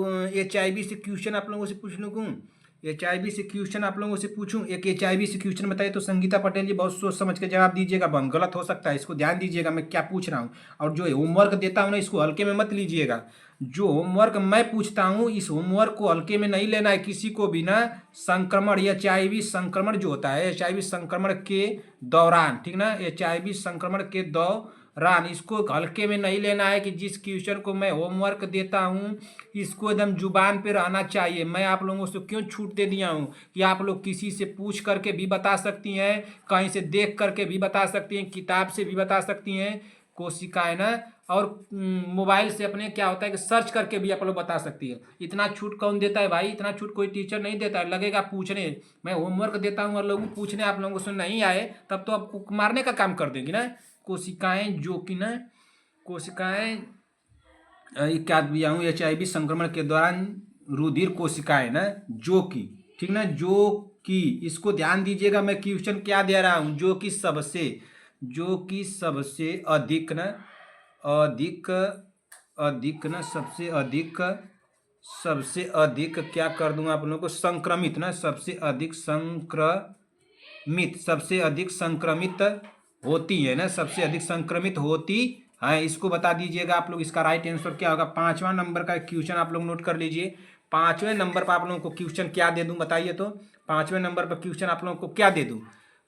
HIV से क्वेश्चन आप लोगों से पूछ लूँ, HIV से क्वेश्चन आप लोगों से पूछूं। एक HIV से क्वेश्चन बताइए तो संगीता पटेल जी बहुत सोच समझ के जवाब दीजिएगा, बन गलत हो सकता है, इसको ध्यान दीजिएगा मैं क्या पूछ रहा हूं। और जो होमवर्क देता हूं ना, इसको हल्के में मत लीजिएगा। जो होमवर्क मैं पूछता हूं, इस होमवर्क को हल्के में नहीं लेना है किसी को भी ना। संक्रमण, HIV संक्रमण जो होता है, HIV संक्रमण के दौरान, ठीक ना, HIV संक्रमण के दौरान इसको हल्के में नहीं लेना है। कि जिस क्वेश्चन को मैं होमवर्क देता हूं इसको एकदम जुबान पे रहना चाहिए। मैं आप लोगों से क्यों छूट दे दिया हूं कि आप लोग किसी से पूछ करके भी बता सकती हैं, कहीं से देख करके भी बता सकती हैं, किताब से भी बता सकती हैं, कोशिकाएं ना, और मोबाइल से अपने क्या होता है कि सर्च करके भी आप लोग बता सकती है। इतना छूट कौन देता है भाई, इतना छूट कोई टीचर नहीं देता है। लगेगा पूछने, मैं होमवर्क देता हूँ और लोग पूछने आप लोगों से नहीं आए तब तो आपको मारने का काम कर देंगी ना। कोशिकाएं जो कि ना, कोशिकाएं क्या दिया हूँ, HIV संक्रमण के दौरान रुधिर कोशिकाएं ना, जो कि, ठीक ना, जो कि इसको ध्यान दीजिएगा, मैं क्वेश्चन क्या दे रहा हूँ, जो कि सबसे अधिक न सबसे अधिक क्या कर दूंगा आप लोगों को, संक्रमित ना, सबसे अधिक संक्रमित होती है ना, सबसे अधिक संक्रमित होती है, इसको बता दीजिएगा आप लोग। इसका राइट आंसर क्या होगा? 5वां नंबर का क्वेश्चन आप लोग नोट कर लीजिए। 5वें नंबर पर आप लोगों को क्वेश्चन क्या दे दूं बताइए तो? 5वें नंबर पर क्वेश्चन आप लोगों को क्या दे दूं?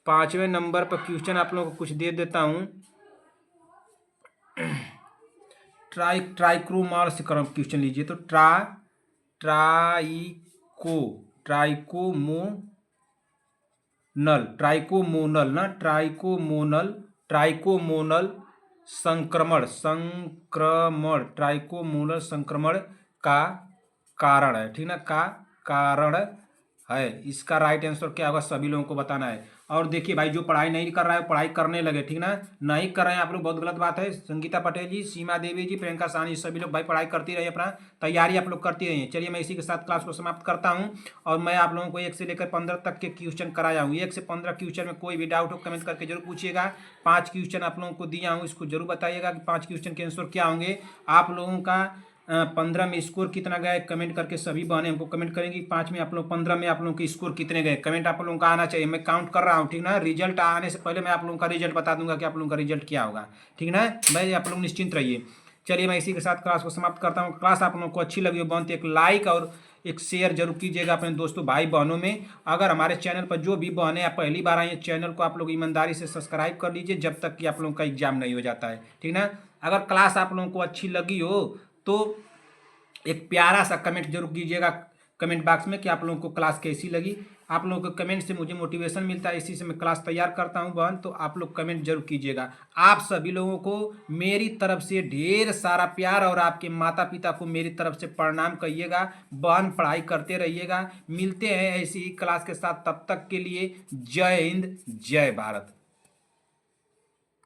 5वें नंबर पर क्वेश्चन आप लोगों को कुछ दे देता हूं। ट्राइक्रोमॉल से करम क्वेश्चन लीजिए तो ट्राइकोमोनल संक्रमण का कारण है, ठीक ना, का कारण है। इसका राइट आंसर क्या होगा सभी लोगों को बताना है। और देखिए भाई, जो पढ़ाई नहीं कर रहा है पढ़ाई करने लगे, ठीक ना, नहीं कर रहे हैं आप लोग, बहुत गलत बात है। संगीता पटेल जी, सीमा देवी जी, प्रियंका सानी, सभी लोग भाई पढ़ाई करती रहिए, अपना तैयारी आप लोग करती रहिए। चलिए मैं इसी के साथ क्लास को समाप्त करता हूं, और मैं आप लोगों को 1 से लेकर 15 तक के क्वेश्चन कराया हूँ। 1 से 15 क्वेश्चन में कोई भी डाउट हो कमेंट करके जरूर पूछिएगा। 5 क्वेश्चन आप लोगों को दिया हूँ, इसको जरूर बताइएगा कि 5 क्वेश्चन के आंसर क्या होंगे। आप लोगों का 15 में स्कोर कितना गया कमेंट करके सभी बहने हमको कमेंट करेंगी। 5 में आप लोग, 15 में आप लोगों के स्कोर कितने गए, कमेंट आप लोगों का आना चाहिए। मैं काउंट कर रहा हूँ, ठीक ना। रिजल्ट आने से पहले मैं आप लोगों का रिजल्ट बता दूंगा कि आप लोगों का रिजल्ट क्या होगा, ठीक ना भाई, आप लोग निश्चिंत रहिए। चलिए मैं इसी के साथ क्लास को समाप्त करता हूँ। क्लास आप लोगों को अच्छी लगी हो बनती एक लाइक और एक शेयर जरूर कीजिएगा अपने दोस्तों भाई बहनों में। अगर हमारे चैनल पर जो भी बहनें आप पहली बार आई हैं, चैनल को आप लोग ईमानदारी से सब्सक्राइब कर लीजिए जब तक कि आप लोगों का एग्जाम नहीं हो जाता है, ठीक ना। अगर क्लास आप लोगों को अच्छी लगी हो तो एक प्यारा सा कमेंट जरूर कीजिएगा कमेंट बॉक्स में कि आप लोगों को क्लास कैसी लगी। आप लोगों के कमेंट से मुझे मोटिवेशन मिलता है, इसी से मैं क्लास तैयार करता हूं बहन, तो आप लोग कमेंट जरूर कीजिएगा। आप सभी लोगों को मेरी तरफ से ढेर सारा प्यार, और आपके माता पिता को मेरी तरफ से प्रणाम कहिएगा। बहन पढ़ाई करते रहिएगा, मिलते हैं ऐसी ही क्लास के साथ, तब तक के लिए जय हिंद जय भारत।